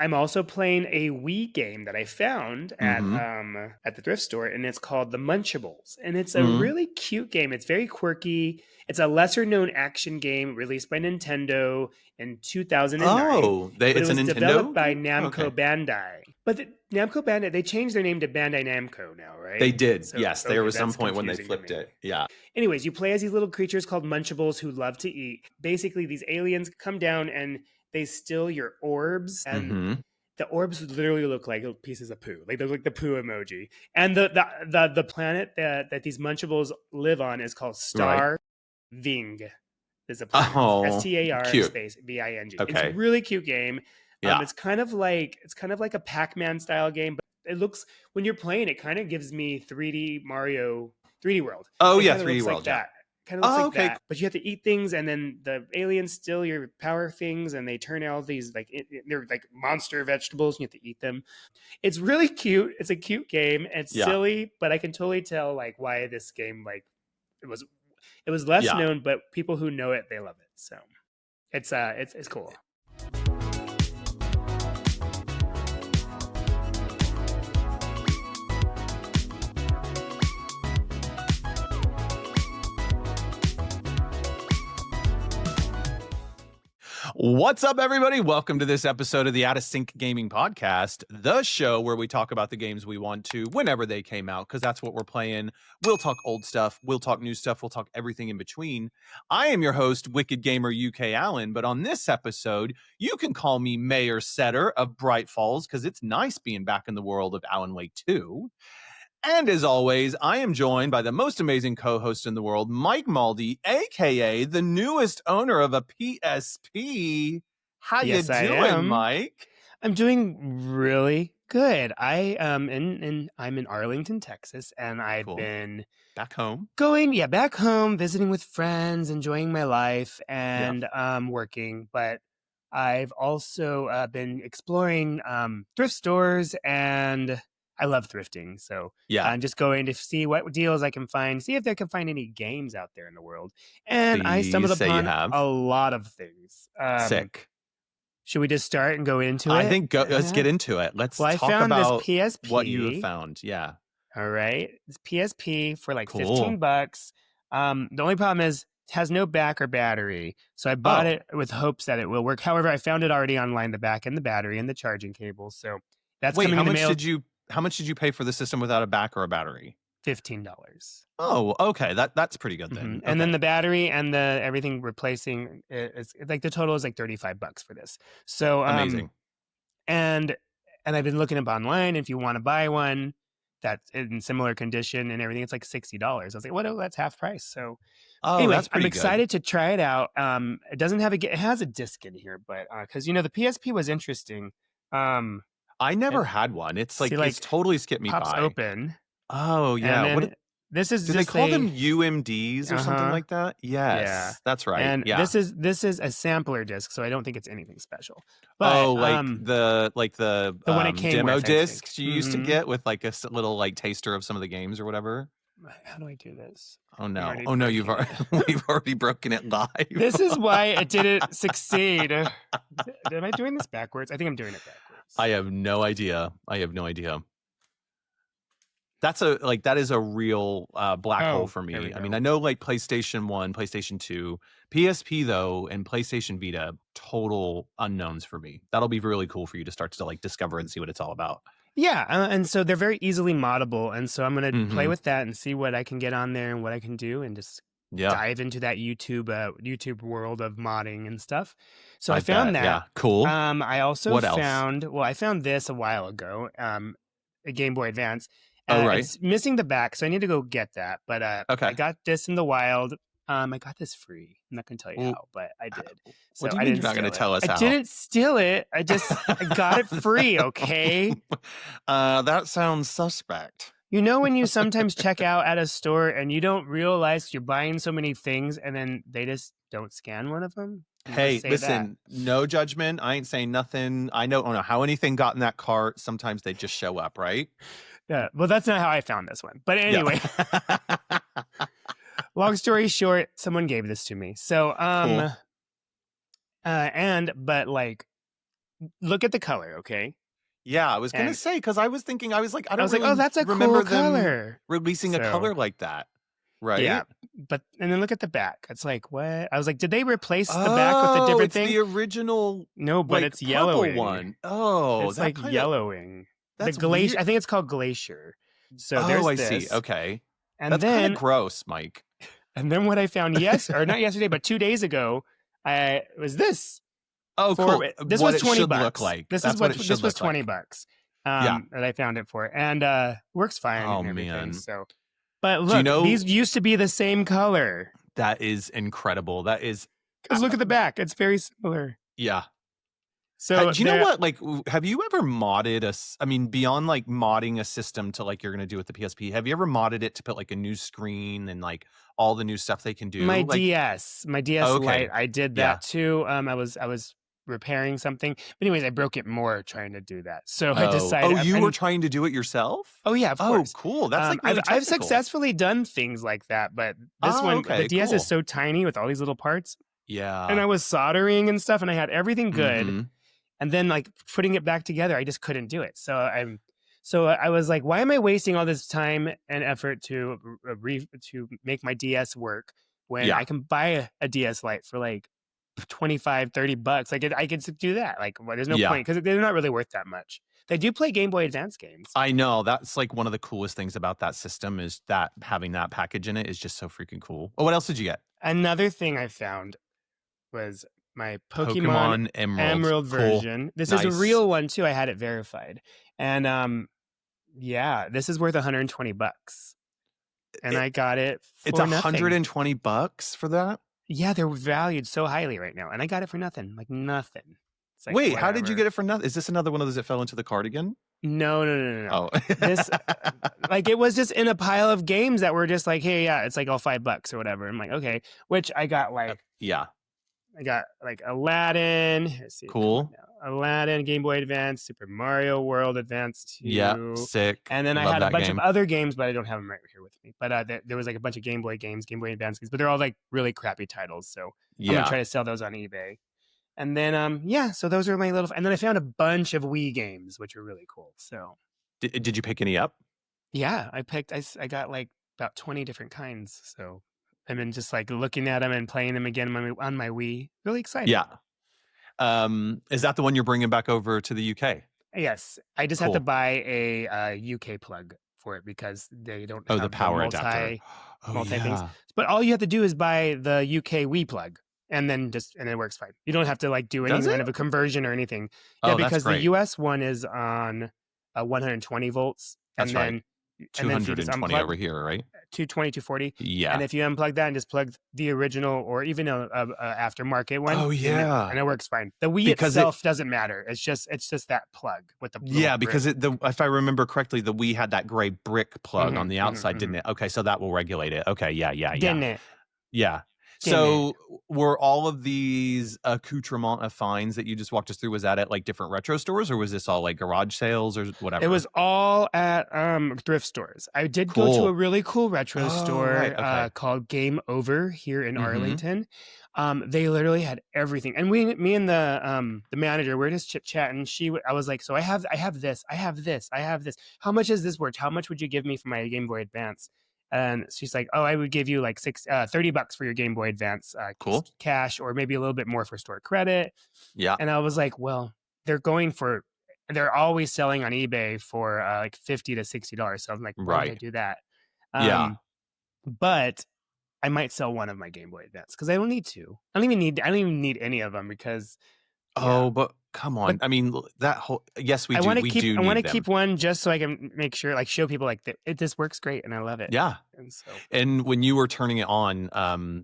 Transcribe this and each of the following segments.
I'm also playing a Wii game that I found Mm-hmm. at the thrift store, and it's called the Munchables. And it's a Mm-hmm. really cute game. It's very quirky. It's a lesser known action game released by Nintendo in 2009, Oh, but it it's a was developed Nintendo by game? Namco Okay. Bandai. But Namco Bandai, they changed their name to Bandai Namco now, They right? did. So, Yes, there okay, was some that's point when they confusing to flipped me. it. Yeah. Anyways, you play as these little creatures called Munchables who love to eat. Basically, these aliens come down and they steal your orbs, and Mm-hmm. the orbs literally look like pieces of poo. Like they look like the poo emoji. And the planet that these Munchables live on is called Right. Star Ving. Is a planet. Oh, STAR cute. space VING. It's a Okay. really cute game. Yeah. It's kind of like a Pac-Man style game, but it looks, when you're playing it, kind of gives me 3D Mario 3D World. Oh, It yeah, kind of 3D looks like World, yeah. that. Kind of looks Oh, like okay. that, but you have to eat things, and then the aliens steal your power things, and they turn all these they're like monster vegetables, and you have to eat them. It's really cute. It's a cute game. It's Yeah. silly, but I can totally tell like why this game it was it was less Yeah. known, but people who know it, they love it. So it's cool. What's up, everybody? Welcome to this episode of the Out of Sync Gaming Podcast, the show where we talk about the games we want to whenever they came out, because that's what we're playing. We'll talk old stuff, we'll talk new stuff, we'll talk everything in between. I am your host, WckdGmrUK Allen, but on this episode, you can call me Mayor Setter of Bright Falls, because it's nice being back in the world of Alan Wake 2. And as always, I am joined by the most amazing co-host in the world, Mike Maldi, aka the newest owner of a PSP. How Yes, you I doing, am. Mike? I'm doing really good. I'm in Arlington, Texas, and I've Cool. been Back home. going back home, visiting with friends, enjoying my life, and working. But I've also been exploring thrift stores, and I love thrifting. So Yeah. I'm just going to see what deals I can find, see if I can find any games out there in the world. And I stumbled Please say you upon have. a lot of things. Sick. Should we just start and go into it? I think let's get into it. Let's Well, I talk found about this PSP. what you have found. Yeah. All right. It's PSP for like Cool. $15. The only problem is it has no back or battery. So I bought it with hopes that it will work. However, I found it already online, the back and the battery and the charging cable. So that's coming in the mail. How much did you pay for the system without a back or a battery? $15. Oh, okay. That's pretty good then. Mm-hmm. And then the battery and the everything replacing it's like the total is like $35 for this. So amazing. And I've been looking up online. If you want to buy one that's in similar condition and everything, it's like $60. I was like, well, that's half price. So anyway, I'm excited to try it out. It doesn't have it has a disc in here, but because the PSP was interesting. I never had one. It's like it's totally skipped me pops by. Open. Oh yeah. This is do they call them UMDs or something like that? Yes, that's right. And this is a sampler disc, so I don't think it's anything special. But the one it came demo with, discs you used to get with like a little like taster of some of the games or whatever. How do I do this? Oh no! We've already broken it live. This is why it didn't succeed. Am I doing this backwards? I think I'm doing it backwards. I have no idea. That is a real black hole for me. I mean, I know like PlayStation 1, PlayStation 2, PSP though, and PlayStation Vita, total unknowns for me. That'll be really cool for you to start to like discover and see what it's all about. Yeah, and so they're very easily moddable, and so I'm going to play with that and see what I can get on there and what I can do, and just dive into that YouTube world of modding and stuff. So I found that. Yeah, cool. I also I found this a while ago, a Game Boy Advance. It's missing the back, so I need to go get that. But I got this in the wild. I got this free. I'm not going to tell you how, but I did. So what do you mean you're not going to tell us how? I didn't steal it. I got it free, okay? That sounds suspect. You know when you sometimes check out at a store and you don't realize you're buying so many things and then they just don't scan one of them? Hey, listen, no judgment. I ain't saying nothing. I don't know how anything got in that cart. Sometimes they just show up, right? Yeah, well, that's not how I found this one. But anyway, long story short, someone gave this to me. So, cool. but like look at the color, okay? Yeah, I was gonna And say because I was thinking, I was like, I I don't was like, oh, really that's a remember cool them color. releasing a So color like that, yeah, right? but and then look at the back. It's like what? I was like, did they replace the back with a Oh, different it's thing? the original No, but like it's purple yellowing. one. Oh, It's that like kind of yellowing. The that's glacier. weird. I think it's called Glacier. So Oh, there's I see. this, Okay, and that's kind of then gross, Mike. what I found or not yesterday, but 2 days ago, I was this. Oh, For cool. this What was it 20 should look bucks. like. That's what it should This was look 20 like. bucks. Yeah. That I found it for, and works fine Oh and everything. man. So, but Do you look, know these used to be the same color. that is incredible? That is, Because look at the back; it's very similar. yeah. So Do you know there, what? Like, have you ever modded I mean, beyond like modding a system to like you're gonna do with the PSP, have you ever modded it to put like a new screen and like all the new stuff they can do? Like, my DS Lite, okay, I did yeah. that too. I was repairing something, but anyways, I broke it more trying to do that. So I decided. You were trying to do it yourself? Oh yeah, of Oh, course. cool. That's like really I've technical. successfully done things like that, but this Oh, one, the okay, DS is cool. so tiny with all these little parts. And I Yeah. was soldering and stuff, and I had everything good. Mm-hmm. And then like putting it back together, I just couldn't do it. So I was like, why am I wasting all this time and effort to to make my DS work when Yeah. I can buy a DS Lite for like 25, 30 bucks? Like I could do that. Like, well, there's no point because they're not really worth that much. They do play Game Boy Advance games. I know. That's like one of the coolest things about that system is that having that package in it is just so freaking cool. Oh, what else did you get? Another thing I found was my Pokemon Emerald version. Cool. This Nice. is a real one too. I had it verified. And yeah, this is worth 120 bucks. And I got it for It's nothing. 120 bucks for that? Yeah, they're valued so highly right now. And I got it for nothing. Like nothing. It's like, wait, how did you whatever. get it for nothing? Is this another one of those that fell into the cart again? No. Oh. This like it was just in a pile of games that were just like, hey, yeah, it's like all $5 or whatever. I'm like, okay. Which I got like yeah. I got like Aladdin. Let's see, cool. Aladdin, Game Boy Advance, Super Mario World Advance 2. Yeah, sick. And then I Love had a bunch game. of other games, but I don't have them right here with me. But there was like a bunch of Game Boy games, Game Boy Advance games, but they're all like really crappy titles. So I'm gonna try to sell those on eBay. And then yeah, so those are my little. And then I found a bunch of Wii games, which are really cool. So did you pick any up? yeah, I got like about 20 different kinds. So I've been just like looking at them and playing them again on my Wii. Really excited. Yeah. Is that the one you're bringing back over to the UK? Yes. I just have to buy a UK plug for it because they don't have the power adapter. Multi things. But all you have to do is buy the UK Wii plug and then it works fine. You don't have to like do any kind of a conversion or anything. Yeah, because the US one is on 120 volts. That's and then 220 over here, right? 220, 240. Yeah. And if you unplug that and just plug the original or even a aftermarket one. Oh yeah. And it works fine. The Wii itself doesn't matter. It's just that plug with the because if I remember correctly, the Wii had that gray brick plug on the outside, didn't it? Okay, so that will regulate it. Okay, yeah. Didn't it? Yeah. So were all of these accoutrement of finds that you just walked us through, was that at like different retro stores or was this all like garage sales or whatever? It was all at thrift stores. I did go to a really cool retro store called Game Over here in Arlington. They literally had everything. And me and the manager, we're just chit-chatting. I was like, so I have this. How much is this worth? How much would you give me for my Game Boy Advance? And she's like, oh, I would give you like $30 for your Game Boy Advance cash, or maybe a little bit more for store credit. Yeah. And I was like, well, they're always selling on eBay for like $50 to $60. So I'm like, why would I do that? But I might sell one of my Game Boy Advance because I don't need to. I don't even need any of them because. Oh, but come on. I mean, that whole we do. I want to keep one just so I can make sure, like, show people like this works great and I love it. Yeah. And when you were turning it on,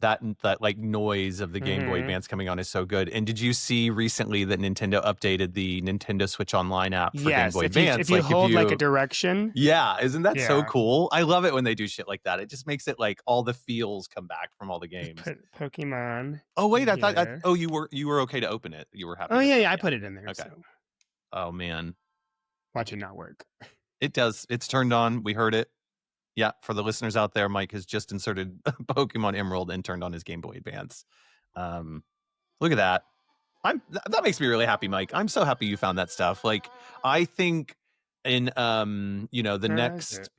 that like noise of the Game Boy Advance coming on is so good. And did you see recently that Nintendo updated the Nintendo Switch Online app for Game Boy Advance? If you hold like a direction. Yeah, isn't that so cool? I love it when they do shit like that. It just makes it like all the feels come back from all the games. Pokemon. Oh wait, I thought. You were okay to open it. You were happy. Oh yeah, I put it in there. Okay. So. Oh man, watch it not work. It does. It's turned on. We heard it. Yeah, for the listeners out there, Mike has just inserted Pokemon Emerald and turned on his Game Boy Advance. Look at that. That makes me really happy, Mike. I'm so happy you found that stuff. Like, I think in the next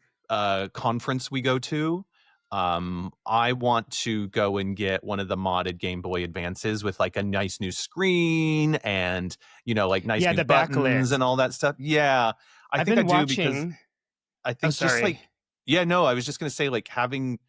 conference we go to, I want to go and get one of the modded Game Boy Advances with like a nice new screen and like nice new the buttons backlit and all that stuff. Yeah, I think I do because I think just like I was just gonna say like having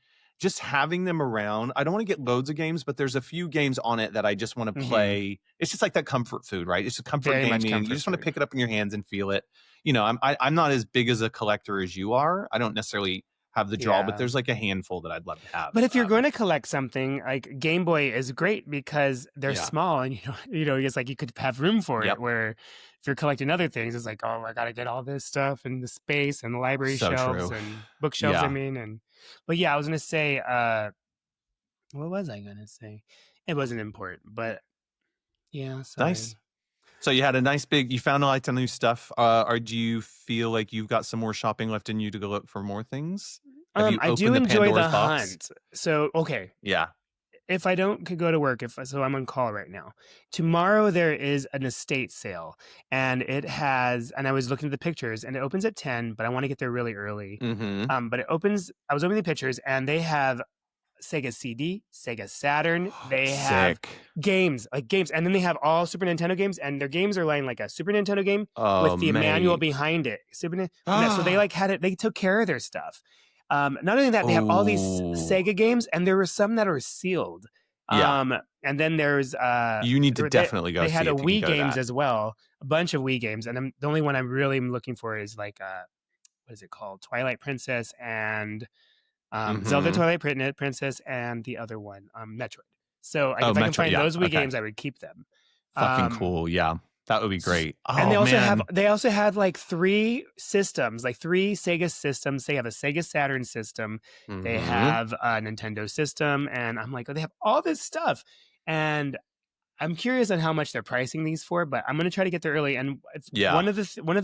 them around. I don't want to get loads of games, but there's a few games on it that I just want to play. It's just like that comfort food, right? It's just comfort gaming. You just want to pick it up in your hands and feel it. I'm not as big as a collector as you are. I don't necessarily have the draw, but there's like a handful that I'd love to have. But if you're going to collect something, like Game Boy is great because they're small and it's like you could have room for it. Where if you're collecting other things, it's like, oh, I got to get all this stuff and the space and the library shelves and bookshelves. But I was going to say, what was I going to say? It wasn't important, but sorry. Nice. So you had a nice you found a lot of new stuff. Or do you feel like you've got some more shopping left in you to go look for more things? I do enjoy the hunt. So, okay. Yeah. If I could go to work, I'm on call right now. Tomorrow there is an estate sale, and I was looking at the pictures, and it opens at 10, but I want to get there really early. But I was opening the pictures, and they have Sega CD, Sega Saturn. They have games, and then they have all Super Nintendo games, and their games are like a Super Nintendo game with the manual behind it. So they took care of their stuff. Not only that, they have all these Sega games, and there were some that are sealed. And then there's you need to definitely go. They had a Wii games as well, a bunch of Wii games, and the only one I'm really looking for is like what is it called? Twilight Princess and Zelda Twilight Princess and the other one, Metroid. So if I can find those Wii games, I would keep them. Fucking cool, yeah. That would be great. And they also have like 3 systems, like 3 Sega systems. They have a Sega Saturn system. They have a Nintendo system. And I'm like, they have all this stuff. And I'm curious on how much they're pricing these for, but I'm going to try to get there early. And one of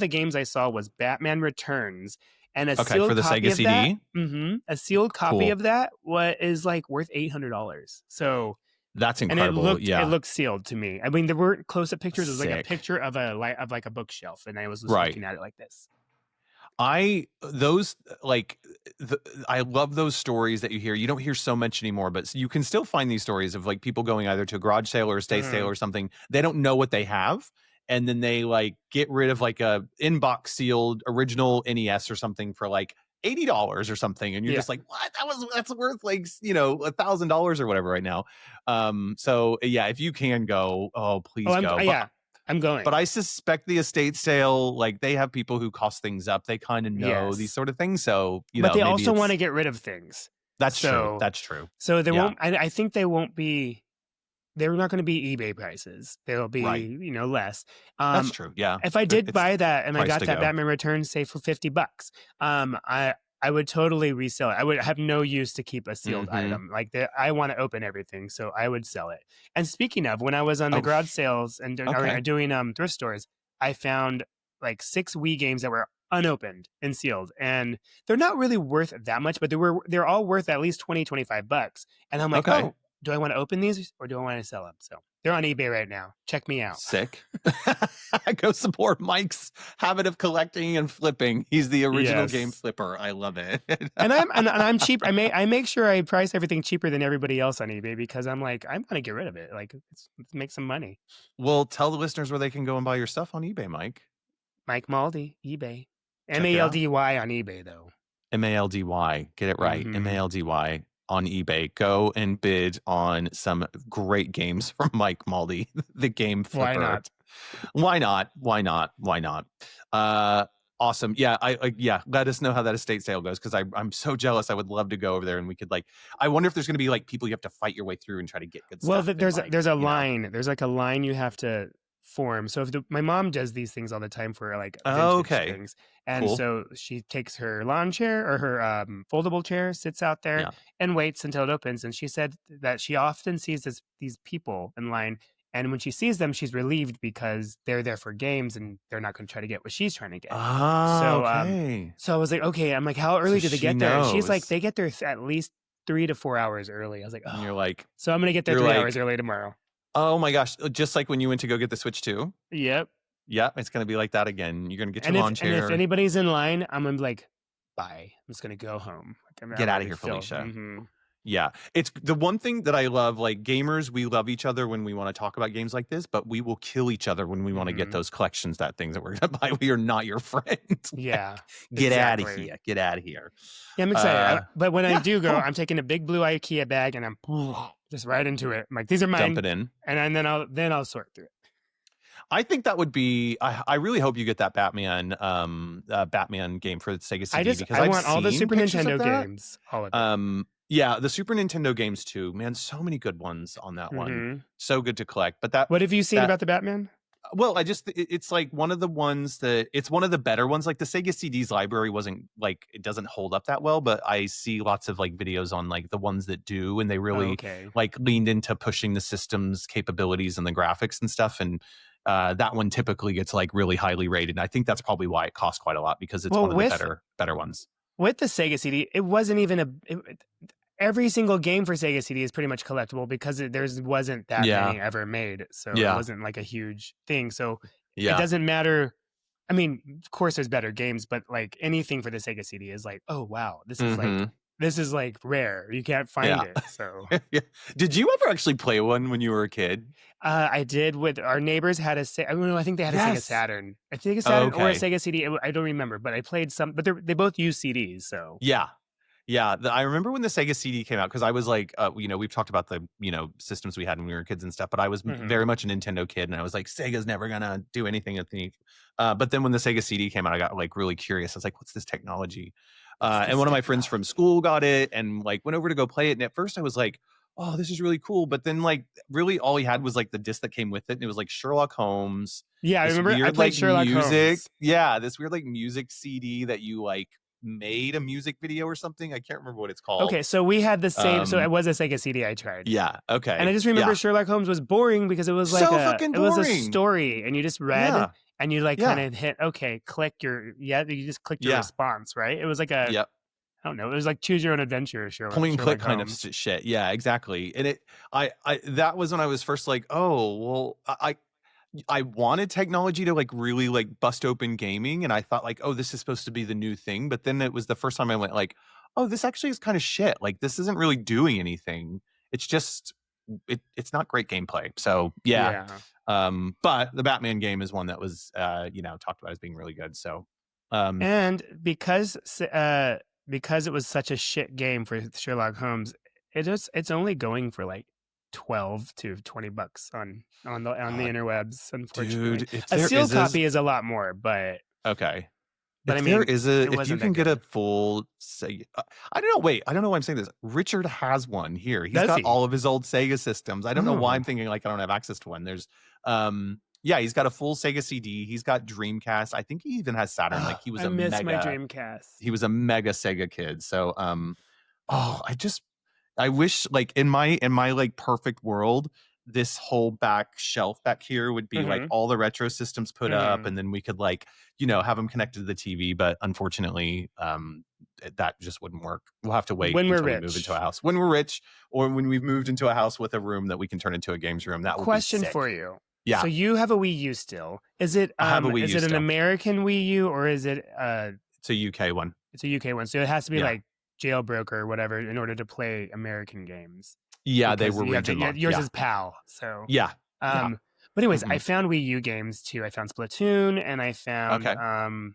the games I saw was Batman Returns. And a sealed for the copy Sega of CD? That, a sealed copy of that is like worth $800. So that's incredible. And it looked sealed to me. I mean, there weren't close-up pictures. It was like a picture of a bookshelf, and I was just looking at it like this. I love those stories that you hear. You don't hear so much anymore, but you can still find these stories of like people going either to a garage sale or a estate sale or something. They don't know what they have, and then they like get rid of like a inbox sealed original NES or something for like $80 or something, and you're just like, what? That's worth like $1,000 or whatever right now. So if you can go, please go. I'm going. But I suspect the estate sale, like they have people who cost things up. They kind of know these sort of things. So but they also want to get rid of things. That's true. That's true. So there won't. I think they won't be. They're not going to be eBay prices. They'll be, less. That's true. Yeah. If I did buy that and I got that Batman Returns, say for $50, I would totally resell it. I would have no use to keep a sealed item. Like I want to open everything, so I would sell it. And speaking of, when I was on the garage sales and doing thrift stores, I found like 6 Wii games that were unopened and sealed, and they're not really worth that much, but they're all worth at least $20-$25. And I'm like, do I want to open these or do I want to sell them? So they're on eBay right now. Check me out. Sick. Go support Mike's habit of collecting and flipping. He's the original game flipper. I love it. and I'm cheap. I make sure I price everything cheaper than everybody else on eBay because I'm like, I'm going to get rid of it. Like, let's make some money. Well, tell the listeners where they can go and buy your stuff on eBay, Mike. Mike Maldy, eBay. Maldy on eBay, though. Maldy. Get it right. Maldy. On eBay. Go and bid on some great games from Mike Maldy, the game flipper. Why not? Awesome. Yeah, let us know how that estate sale goes, because I'm so jealous. I would love to go over there, and we could I wonder if there's going to be like people you have to fight your way through and try to get good stuff. Well, there's a line. There's like a line you have to form. So my mom does these things all the time for like things. And so she takes her lawn chair or her foldable chair, sits out there and waits until it opens. And she said that she often sees these people in line. And when she sees them, she's relieved because they're there for games and they're not going to try to get what she's trying to get. So I was like, okay, I'm like, how early do they get there? And she's like, they get there at least 3 to 4 hours early. I was like, oh. And you're like, so I'm going to get there 3 hours early tomorrow. Oh my gosh, just like when you went to go get the Switch 2? Yep. Yeah, it's gonna be like that again. You're gonna get your And lawn if chair. anybody's in line, I'm gonna be like, bye. I'm just gonna go home. Like, Get I'm out of already here, filled. Felicia. Mm-hmm. Yeah, it's the one thing that I love, like, gamers, we love each other when we wanna talk about games like this, but we will kill each other when we wanna get Mm-hmm. those collections, that things that we're gonna buy. We are not your friend. Yeah, Get out of exactly. here. Get out of here. Yeah, I'm excited. But when I Yeah, do go, cool. I'm taking a big blue IKEA bag and I'm just right into it. I'm like, these are Dump mine, it in. and then I'll sort through it. I think that would be. I really hope you get that Batman game for the Sega CD because I I've want all the seen Super pictures of Nintendo that. games, all of it. Yeah, the Super Nintendo games too. Man, so many good ones on that one. Mm-hmm. So good to collect. But that What have you seen that about the Batman? well, it's like one of the ones that it's one of the better ones. Like the Sega CD's library wasn't like it doesn't hold up that well, but I see lots of like videos on like the ones that do, and they Oh, really okay. like leaned into pushing the system's capabilities and the graphics and stuff. And that one typically gets like really highly rated. And I think that's probably why it costs quite a lot because it's Well, one of the better ones. with the Sega CD, it wasn't even every single game for Sega CD is pretty much collectible because there wasn't that Yeah. many ever made, so it Yeah. wasn't like a huge thing. So it Yeah. doesn't matter. I mean, of course, there's better games, but like anything for the Sega CD is like, oh wow, this is like rare. You can't find Yeah. it. So Yeah. Did you ever actually play one when you were a kid? I did with our neighbors had a I don't know, I think they had a Sega Yes. Saturn. I think a Saturn or a Okay. Sega CD. I don't remember, but I played some. But they both use CDs, so Yeah. Yeah, I remember when the Sega CD came out because I was like, we've talked about the, systems we had when we were kids and stuff, but I was very much a Nintendo kid, and I was like, Sega's never gonna do anything with me. But then when the Sega CD came out, I got like really curious. I was like, what's this technology? And one of my friends from school got it and like went over to go play it. And at first I was like, oh, this is really cool. But then like really all he had was like the disc that came with it. And it was like Sherlock Holmes. Yeah, I This remember I weird played like Sherlock music. Holmes. Yeah, this weird like music CD that you like made a music video or something. I can't remember what it's called. Okay, so we had the same. So it was a Sega CD I tried. Yeah. Okay. And I just remember Sherlock Holmes was boring because it was like so fucking boring. it was a story, and you just read and you like kind of hit click you just clicked your response, right? It was like a I don't know. It was like choose your own adventure, point and click kind Holmes. of shit. Yeah, exactly. And I that was when I was first like, oh well, I wanted technology to like really like bust open gaming, and I thought like, oh, this is supposed to be the new thing. But then it was the first time I went like, oh, this actually is kind of shit. Like this isn't really doing anything. It's just it's not great gameplay. So yeah. But the Batman game is one that was talked about as being really good. So and because it was such a shit game for Sherlock Holmes, it's only going for like $12 to $20 on the interwebs. Unfortunately, dude, a sealed copy is a lot more, but okay. But if I mean, if you can get a full Sega, I don't know. Wait, I don't know why I'm saying this. Richard has one here. He's got all of his old Sega systems. I don't know why I'm thinking like I don't have access to one. There's, he's got a full Sega CD. He's got Dreamcast. I think he even has Saturn. Like he was I miss my Dreamcast. He was a mega Sega kid. So, I wish like in my like perfect world, this whole back shelf back here would be like all the retro systems put up, and then we could like have them connected to the TV. But unfortunately, that just wouldn't work. We'll have to wait until we move into a house when we're rich, or when we've moved into a house with a room that we can turn into a games room. That would question be sick. for you. Yeah. So you have a Wii U still? Is it? I have a Wii U is it an still. American Wii U or is it? It's a UK one. It's a UK one, so it has to be like jailbroke or whatever in order to play American games. Yeah, they were region locked. Yours is PAL, so yeah. But anyways, I found Wii U games too. I found Splatoon, and I found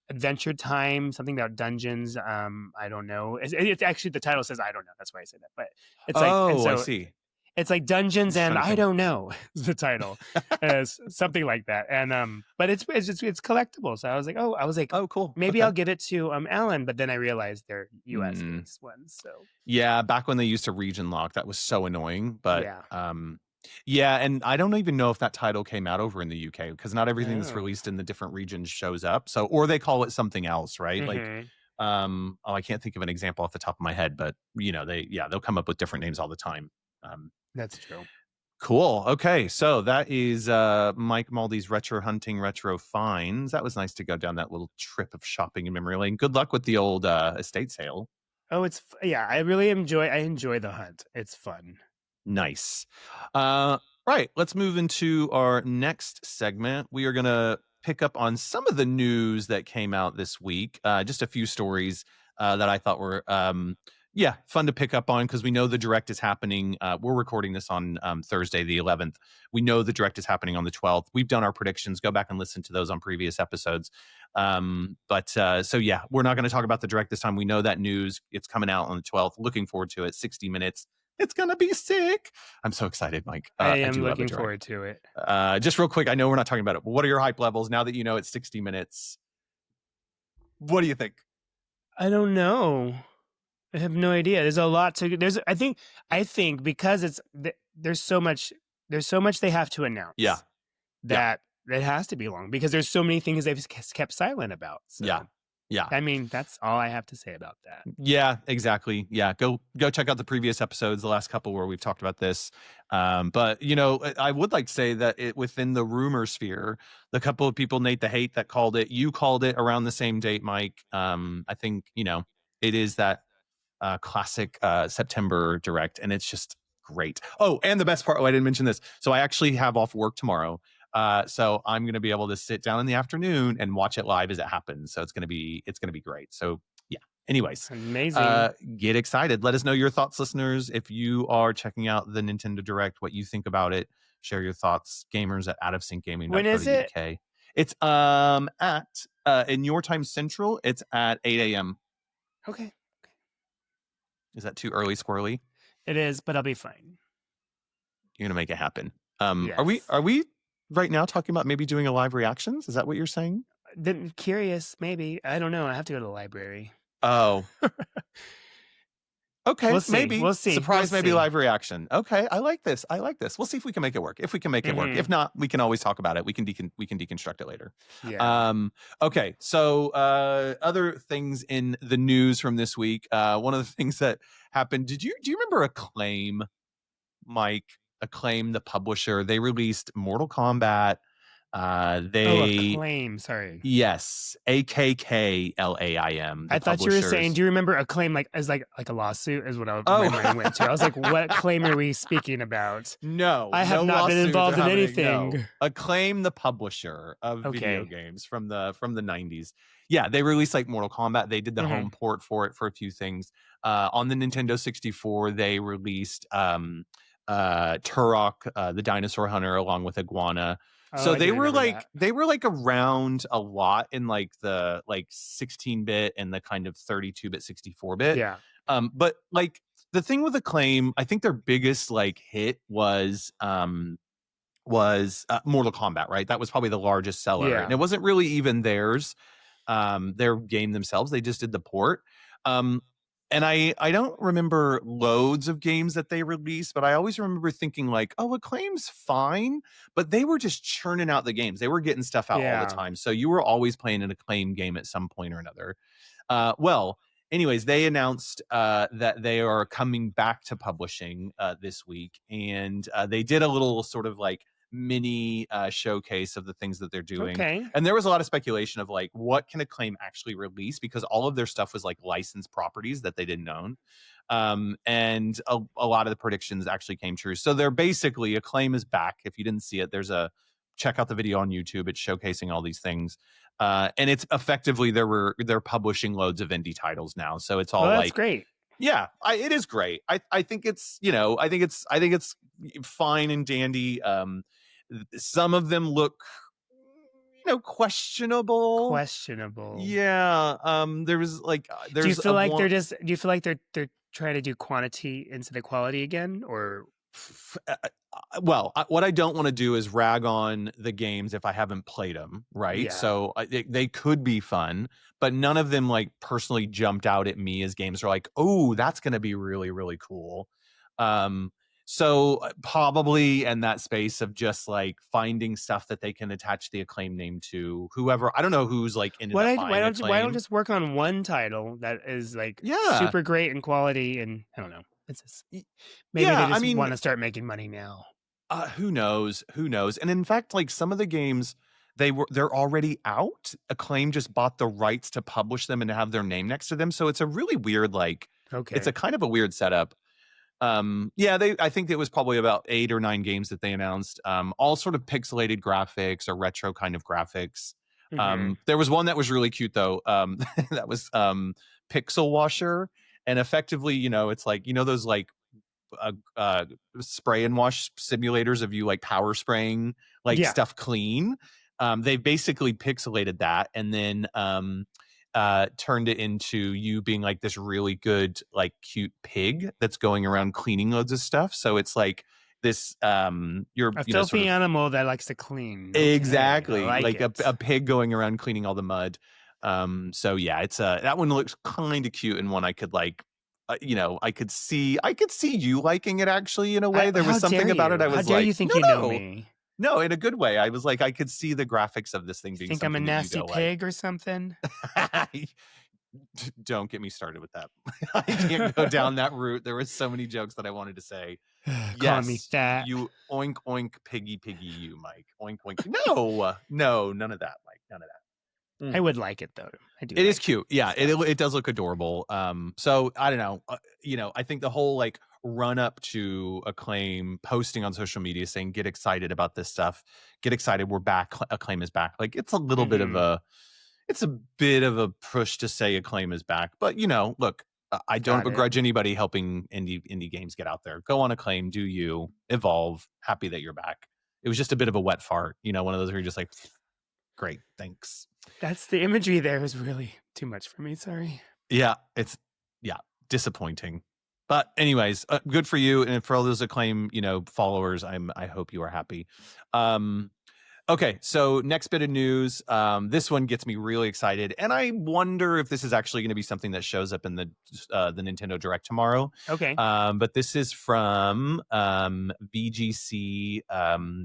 Adventure Time, something about dungeons. I don't know. It's actually the title says I don't know. That's why I say that. But it's like I see. It's like Dungeons and I don't know is the title, something like that. And but it's collectible. So I was like, oh cool. Maybe I'll give it to Alan. But then I realized they're US based ones. So yeah, back when they used to region lock, that was so annoying. But and I don't even know if that title came out over in the UK because not everything that's released in the different regions shows up. So or they call it something else, right? Like I can't think of an example off the top of my head, but they'll come up with different names all the time. That's true. Cool. Okay, so that is Mike Maldy's Retro Hunting Retro Finds. That was nice to go down that little trip of shopping in memory lane. Good luck with the old estate sale. Oh, I really enjoy the hunt. It's fun. Nice. All Right. Let's move into our next segment. We are going to pick up on some of the news that came out this week. Just a few stories that I thought were, fun to pick up on because we know the direct is happening. We're recording this on Thursday, the 11th. We know the direct is happening on the 12th. We've done our predictions. Go back and listen to those on previous episodes. We're not going to talk about the direct this time. We know that news. It's coming out on the 12th. Looking forward to it. 60 minutes. It's going to be sick. I'm so excited, Mike. I am do looking forward to it. Just real quick, I know we're not talking about it, but what are your hype levels now that you know it's 60 minutes? What do you think? I don't know. I have no idea. There's a lot to. I think because there's so much they have to announce. Yeah. That it has to be long because there's so many things they've kept silent about. So. Yeah. I mean, that's all I have to say about that. Yeah, exactly. Yeah. Go check out the previous episodes, the last couple where we've talked about this. But I would like to say that within the rumor sphere, the couple of people, Nate the Hate, that called it, you called it around the same date, Mike. I think, it is that classic September direct, and it's just great. Oh, and the best part, I didn't mention this. So I actually have off work tomorrow. So I'm going to be able to sit down in the afternoon and watch it live as it happens. So it's going to be great. So yeah. Anyways, amazing. Get excited. Let us know your thoughts, listeners. If you are checking out the Nintendo Direct, what you think about it. Share your thoughts. Gamers at outofsyncgaming.co.uk. When is it? It's at in your time central. It's at 8 a.m. Okay. Is that too early, squirrely? It is, but I'll be fine. You're gonna make it happen. Yes. Are we right now talking about maybe doing a live reactions? Is that what you're saying? Curious, maybe. I don't know. I have to go to the library. Oh. Okay, we'll see. Maybe. We'll see. Surprise, we'll maybe see. live reaction. Okay, I like this. We'll see if we can make it work. If we can make it work. If not, we can always talk about it. We can deconstruct it later. Yeah. Okay, so other things in the news from this week. One of the things that happened, do you remember Acclaim, Mike? Acclaim, the publisher, they released Mortal Kombat. Acclaim. Sorry. Yes, AKKLAIM. I thought you were saying. Do you remember Acclaim as like a lawsuit? Is what my mind went to. I was like, what claim are we speaking about? No, I have not been involved in anything. No. Acclaim, the publisher of video games from the 90s. Yeah, they released like Mortal Kombat. They did the home port for it for a few things. On the Nintendo 64, they released Turok, the dinosaur hunter, along with Iguana. So they were like around a lot in like the 16-bit and the kind of 32-bit, 64-bit. Yeah. But like the thing with Acclaim, I think their biggest like hit was Mortal Kombat, right? That was probably the largest seller. Yeah. And it wasn't really even theirs, their game themselves. They just did the port. And I don't remember loads of games that they released, but I always remember thinking like, oh, Acclaim's fine, but they were just churning out the games. They were getting stuff out all the time. So you were always playing an Acclaim game at some point or another. Anyways, they announced that they are coming back to publishing this week. And they did a little sort of like mini showcase of the things that they're doing. Okay. And there was a lot of speculation of like, what can Acclaim actually release? Because all of their stuff was like licensed properties that they didn't own. And a lot of the predictions actually came true. So they're basically, Acclaim is back. If you didn't see it, check out the video on YouTube. It's showcasing all these things. And it's effectively, they're publishing loads of indie titles now. So it's all that's great. Yeah, it is great. I think it's, I think it's fine and dandy. Some of them look, questionable. Yeah. Do you feel like they're trying to do quantity instead of quality again, or? Well, what I don't want to do is rag on the games if I haven't played them, right? Yeah. So they could be fun, but none of them like personally jumped out at me as games are like, oh, that's going to be really, really cool. So probably in that space of just like finding stuff that they can attach the Acclaim name to, whoever. I don't know who's like in. Why don't just work on one title that is like super great in quality, and I don't know. It's just, maybe they just want to start making money now. Who knows? And in fact, like some of the games, they're already out. Acclaim just bought the rights to publish them and to have their name next to them. So it's a really weird, it's a kind of a weird setup. I think it was probably about 8 or 9 games that they announced, all sort of pixelated graphics or retro kind of graphics. There was one that was really cute though. That was Pixel Washer, and effectively, it's like, those like spray and wash simulators of you like power spraying like stuff clean. They basically pixelated that and then turned it into you being like this really good like cute pig that's going around cleaning loads of stuff. So it's like this you're a filthy sort of, animal that likes to clean. exactly, okay, like a pig going around cleaning all the mud. So yeah, it's that one looks kind of cute and one I could like I could see you liking it actually in a way. There was something about it I was how dare like, you think no, you know me? no, in a good way. I was like, I could see the graphics of this thing being Think something I'm a nasty pig like. or something? Don't get me started with that. I can't go down that route. There was so many jokes that I wanted to say. Calling me fat. You oink oink piggy you, Mike. Oink oink. No, none of that, Mike. None of that. I would like it though. I do. It is cute. Yeah, it does look adorable. So I don't know. I think the whole like run up to Acclaim posting on social media saying get excited about this stuff. Get excited, we're back. Acclaim is back. Like it's a little bit of a push to say Acclaim is back. But look, I don't begrudge anybody helping indie games get out there. Go on Acclaim, do you evolve? Happy that you're back. It was just a bit of a wet fart. One of those where you're just like, great, thanks. That's the imagery there was really too much for me. Sorry. Yeah, it's disappointing. But anyways, good for you, and for all those Acclaim, followers. I hope you are happy. Okay, so next bit of news. This one gets me really excited, and I wonder if this is actually going to be something that shows up in the Nintendo Direct tomorrow. Okay. But this is from VGC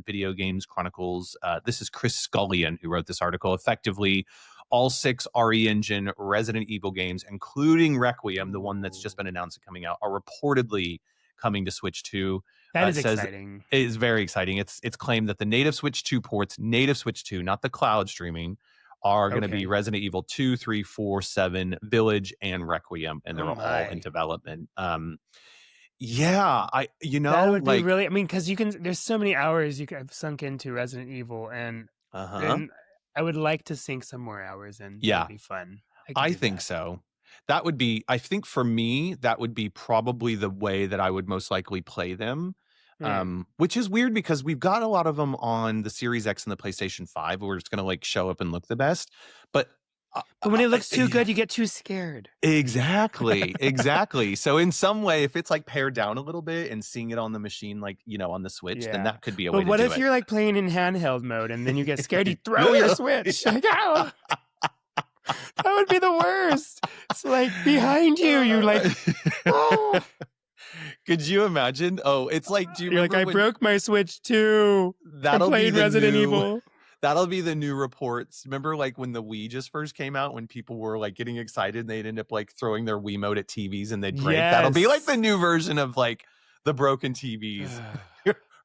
Video Games Chronicles. This is Chris Scullion who wrote this article. Effectively, all 6 RE Engine Resident Evil games, including Requiem, the one that's just been announced and coming out, are reportedly coming to Switch 2. That is exciting. It is very exciting. It's claimed that the native Switch 2 ports, native Switch 2, not the cloud streaming, are going to be Resident Evil 2, 3, 4, 7, Village, and Requiem, and they're all in development. That would be really. I mean, because there's so many hours you could have sunk into Resident Evil, and I would like to sink some more hours in. Yeah, it'd be fun. I think so. That would be, I think for me, that would be probably the way that I would most likely play them. Which is weird because we've got a lot of them on the Series X and the PlayStation 5 where it's going to like show up and look the best. But when it looks too good, you get too scared. Exactly. So in some way, if it's like pared down a little bit and seeing it on the machine, like, on the Switch, then that could be a way to do it. But what if you're like playing in handheld mode and then you get scared, you throw your Switch? Like, ow! That would be the worst. It's like behind you, you're like, oh. Could you imagine? Oh, it's like, do you remember I broke my Switch too. That'll be Resident Evil. That'll be the new reports. Remember like when the Wii just first came out, when people were like getting excited and they'd end up like throwing their Wiimote at TVs and they'd break? That'll be like the new version of like the broken TVs.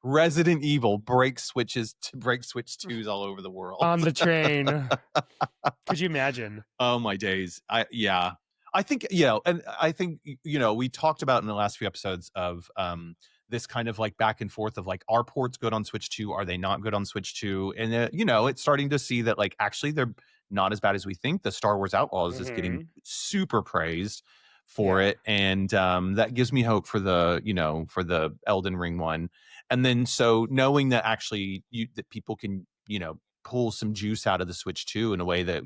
Resident Evil breaks Switches to break Switch 2s all over the world. On the train. Could you imagine? Oh my days. I think, and I think, we talked about in the last few episodes of this kind of like back and forth of like, are ports good on Switch 2? Are they not good on Switch 2? And, it's starting to see that like, actually they're not as bad as we think. The Star Wars Outlaws is getting super praised for it. And that gives me hope for the Elden Ring one. And then, so knowing that actually that people can, pull some juice out of the Switch 2 in a way that,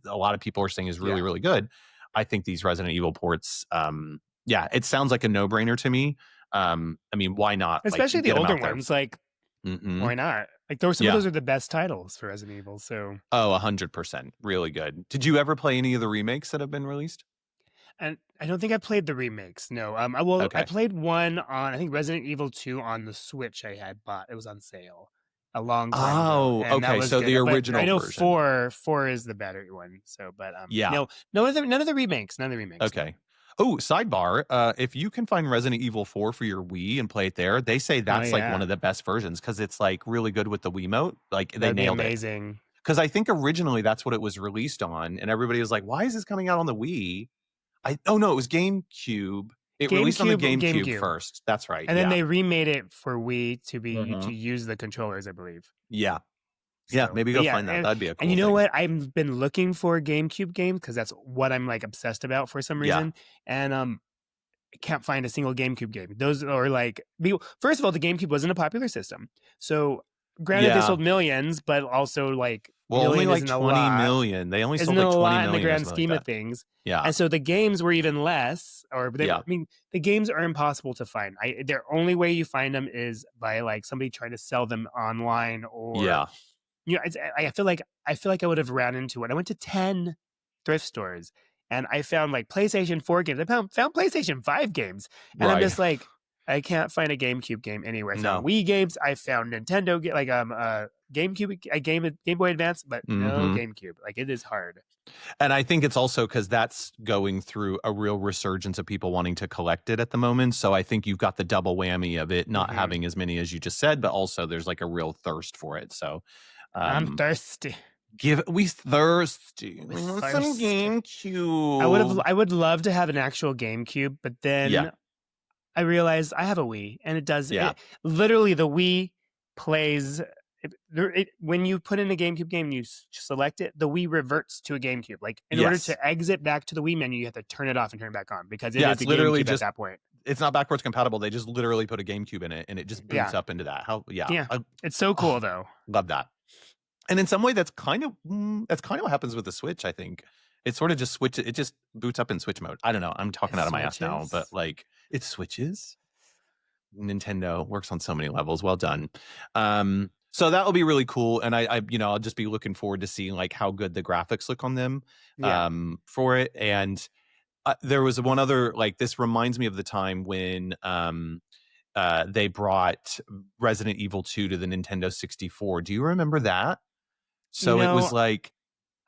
a lot of people are saying is really, really good. I think these Resident Evil ports, it sounds like a no-brainer to me. I mean, why not? Especially the older ones, like, why not? Like, some of those are the best titles for Resident Evil, so. Oh, 100%. Really good. Did you ever play any of the remakes that have been released? And I don't think I played the remakes, no. I played one on, I think, Resident Evil 2 on the Switch I had bought. It was on sale a long time ago. Oh, okay. So the original I know version. 4 is the better one. So, but no, none of the remakes. Okay. Oh, sidebar. If you can find Resident Evil 4 for your Wii and play it there, they say that's like one of the best versions because it's like really good with the Wiimote. Like they nailed it. Amazing. Because I think originally that's what it was released on, and everybody was like, "Why is this coming out on the Wii?" It was GameCube. It released on the GameCube first. That's right. And then they remade it for Wii to use the controllers, I believe. Yeah. Yeah, So, maybe go find that. That'd be a cool And you know thing. what? I've been looking for a GameCube game because that's what I'm like obsessed about for some reason. And I can't find a single GameCube game. Those are like, first of all, the GameCube wasn't a popular system. So granted, they sold millions, but also like, only like 20 million. They only sold like 20 million in the grand scheme of things. Yeah. And so the games were even less, I mean, the games are impossible to find. The only way you find them is by like somebody trying to sell them online or, you know, I feel like I would have ran into it. I went to 10 thrift stores and I found like PlayStation 4 games. I found PlayStation 5 games. And I'm just like, I can't find a GameCube game anywhere. I found Wii games. I found Nintendo, GameCube, Game Boy Advance, but no GameCube. Like, it is hard. And I think it's also because that's going through a real resurgence of people wanting to collect it at the moment. So I think you've got the double whammy of it not having as many as you just said, but also there's like a real thirst for it. So I'm thirsty. We thirsty. Some GameCube. I would love to have an actual GameCube, but then I realized I have a Wii, and it does. Literally, the Wii plays. When you put in a GameCube game, you select it. The Wii reverts to a GameCube. Like in order to exit back to the Wii menu, you have to turn it off and turn it back on because it is literally just at that point. It's not backwards compatible. They just literally put a GameCube in it, and it just boots up into that. It's so cool though. Love that. And in some way, that's kind of what happens with the Switch. I think it sort of just switches. It just boots up in Switch mode. I don't know. I'm talking out of my ass now, but like it switches. Nintendo works on so many levels. Well done. So that will be really cool. And I'll just be looking forward to seeing like how good the graphics look on them for it. And there was one other, like, this reminds me of the time when they brought Resident Evil 2 to the Nintendo 64. Do you remember that? So it was like,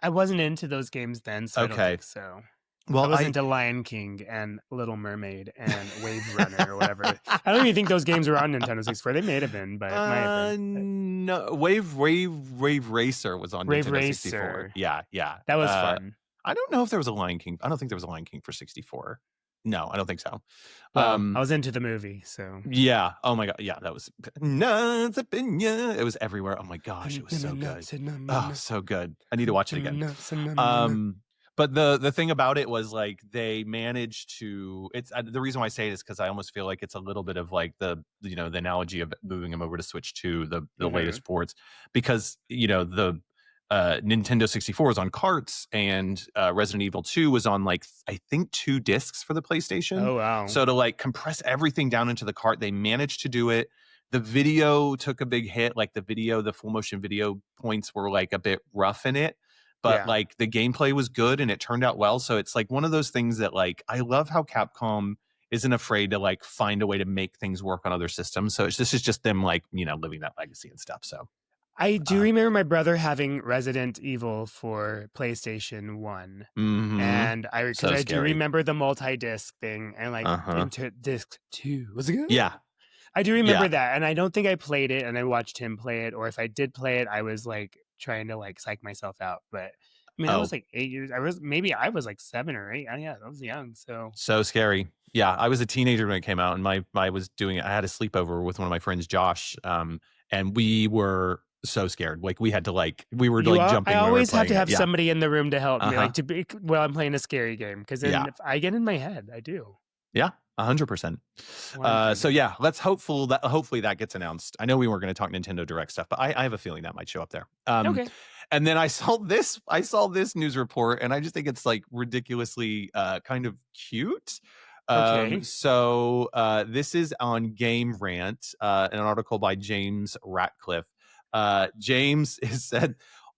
I wasn't into those games then, so I don't think so. Well, I was into Lion King and Little Mermaid and Wave Runner or whatever. I don't even think those games were on Nintendo 64. They may have been, but it might have been. No, Wave Racer was on Nintendo 64. Yeah. That was fun. I don't know if there was a Lion King. I don't think there was a Lion King for 64. No, I don't think so. Well, I was into the movie, so. Yeah. Oh my God. Yeah, that was. It was everywhere. Oh my gosh, it was so good. Oh, so good. I need to watch it again. But the thing about it was like they managed to. It's the reason why I say it is because I almost feel like it's a little bit of like the analogy of moving them over to Switch 2, the latest ports, because the Nintendo 64 was on carts and Resident Evil 2 was on like I think 2 discs for the PlayStation. Oh wow! So to like compress everything down into the cart, they managed to do it. The video took a big hit. Like the full motion video points were like a bit rough in it. But like the gameplay was good and it turned out well. So it's like one of those things that like I love how Capcom isn't afraid to like find a way to make things work on other systems. So this is just them like living that legacy and stuff. So I do remember my brother having Resident Evil for PlayStation 1. And I do remember the multi-disc thing and like into disc 2. Was it good? Yeah. I do remember that. And I don't think I played it and I watched him play it. Or if I did play it, I was like trying to like psych myself out. But I mean, I was like 8 years. I was like 7 or 8. Yeah, I was young. So scary. Yeah. I was a teenager when it came out and I was doing it. I had a sleepover with one of my friends, Josh. And we were so scared. Like we had to jumping. I always have to have somebody in the room to help me, like while I'm playing a scary game. Because then if I get in my head, I do. Yeah, 100%. So yeah, hopefully that gets announced. I know we weren't going to talk Nintendo Direct stuff, but I have a feeling that might show up there. Okay. And then I saw this news report, and I just think it's like ridiculously kind of cute. Okay. So this is on Game Rant, an article by James Ratcliffe. James has said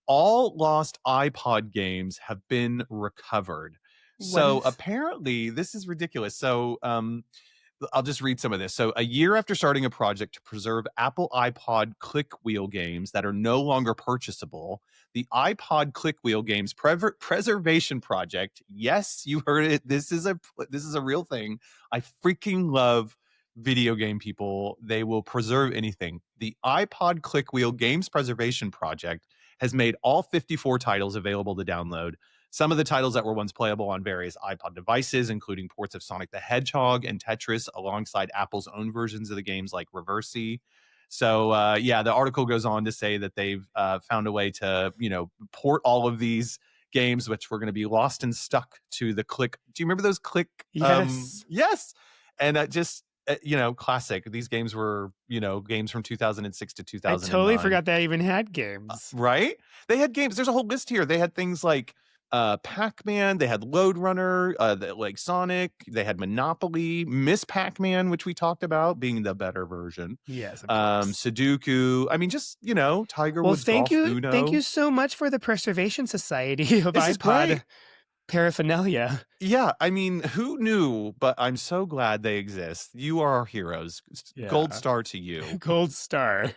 all lost iPod games have been recovered. So apparently this is ridiculous. So I'll just read some of this. So a year after starting a project to preserve Apple iPod click wheel games that are no longer purchasable, the iPod click wheel games preservation project. Yes, you heard it. This is a real thing. I freaking love video game people. They will preserve anything. The iPod click wheel games preservation project has made all 54 titles available to download. Some of the titles that were once playable on various iPod devices, including ports of Sonic the Hedgehog and Tetris, alongside Apple's own versions of the games like Reversi. So the article goes on to say that they've found a way to, port all of these games, which were going to be lost and stuck to the Click. Do you remember those Click? Yes. Yes. And classic. These games were, games from 2006 to 2009. I totally forgot they even had games. Right? They had games. There's a whole list here. They had things like Pac-Man, they had Lode Runner, like Sonic, they had Monopoly, Miss Pac-Man, which we talked about being the better version. Yes, of course. Sudoku. I mean, just Tiger Woods thank golf, you, Uno. thank you so much for the Preservation Society of iPod paraphernalia. Yeah, I mean, who knew? But I'm so glad they exist. You are our heroes. Yeah. Gold star to you. Gold star.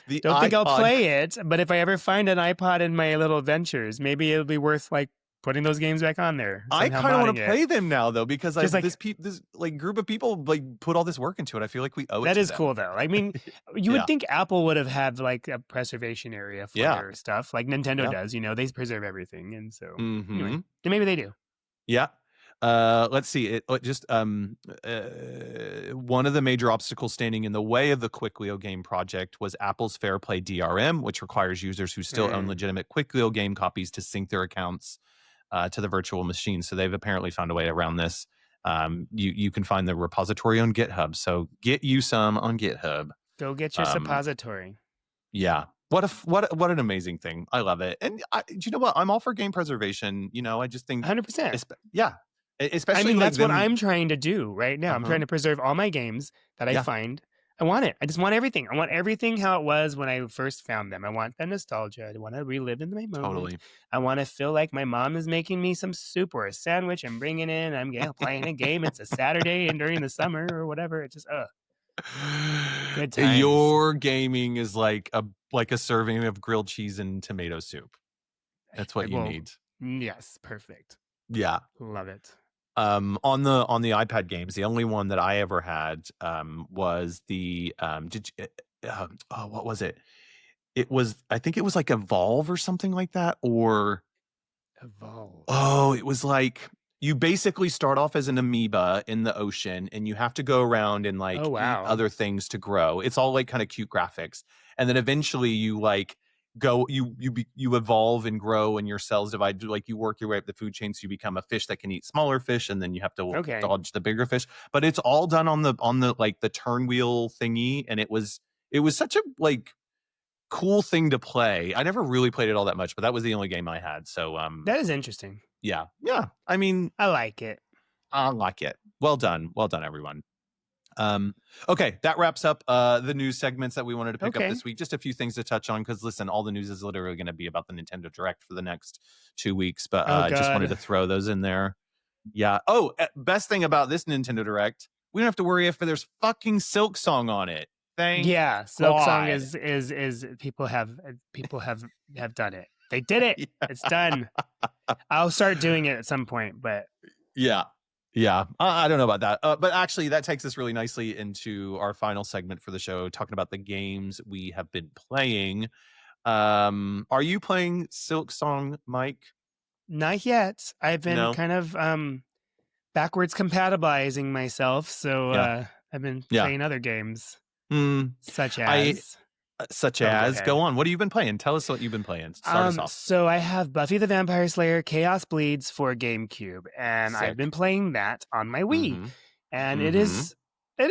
Don't think I'll play it, but if I ever find an iPod in my little adventures, maybe it'll be worth putting those games back on there. I kind of want to play them now, though, because this group of people put all this work into it. I feel like we owe it. That is them. Cool, though. I mean, you would think Apple would have had a preservation area for their stuff, like Nintendo does. They preserve everything, and so anyway, maybe they do. Yeah. Let's see. One of the major obstacles standing in the way of the Quickleo game project was Apple's Fair Play DRM, which requires users who still own legitimate Quickleo game copies to sync their accounts to the virtual machine. So they've apparently found a way around this. You can find the repository on GitHub. So get you some on GitHub. Go get your suppository. Yeah. What an amazing thing. I love it. And do you know what? I'm all for game preservation. I just think 100%. Yeah. Especially that's what I'm trying to do right now. I'm trying to preserve all my games that I find. I want it. I just want everything. I want everything how it was when I first found them. I want the nostalgia. I want to relive in my moment. Totally. I want to feel like my mom is making me some soup or a sandwich and bringing in. I'm playing a game. It's a Saturday and during the summer or whatever. It's just good times. Your gaming is like a serving of grilled cheese and tomato soup. That's what you need. Yes, perfect. Yeah, love it. On the iPad games, the only one that I ever had was the what was it? I think it was like Evolve or something like that, or Evolve. Oh, it was like you basically start off as an amoeba in the ocean, and you have to go around and eat other things to grow. It's all kind of cute graphics, and then eventually you evolve and grow, and your cells divide. You work your way up the food chain, so you become a fish that can eat smaller fish, and then you have to dodge the bigger fish. But it's all done on the turn wheel thingy, and it was such a cool thing to play. I never really played it all that much, but that was the only game I had. So that is interesting. Yeah. I mean, I like it. Well done, everyone. Okay, that wraps up the news segments that we wanted to pick up this week. Just a few things to touch on, because listen, all the news is literally going to be about the Nintendo Direct for the next 2 weeks, but just wanted to throw those in there. Yeah. Best thing about this Nintendo Direct, we don't have to worry if there's fucking Silk Song on it. Silk Song is people have done it. They did it. Yeah. It's done. I'll start doing it at some point, but yeah. I don't know about that. But actually, that takes us really nicely into our final segment for the show, talking about the games we have been playing. Are you playing Silk Song, Mike? Not yet. I've been kind of backwards compatibilizing myself, so I've been playing other games, such as. Go on. What have you been playing? Tell us what you've been playing. Start us off. So I have Buffy the Vampire Slayer Chaos Bleeds for GameCube, and I've been playing that on my Wii, and it is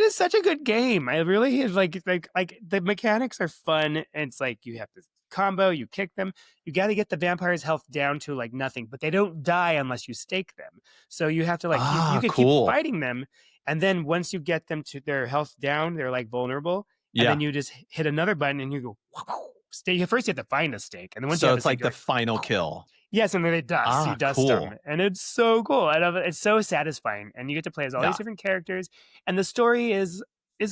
such a good game. I really like the mechanics are fun. And it's you have to combo, you kick them, you got to get the vampires' health down to nothing, but they don't die unless you stake them. So you have to you can keep fighting them, and then once you get them to their health down, they're vulnerable. And then you just hit another button and you go, stake. First, you have to find a stake. And then once you have it's the final kill. Yes, and then it dust. You dust them. And it's so cool. I love it. It's so satisfying. And you get to play as all these different characters. And the story is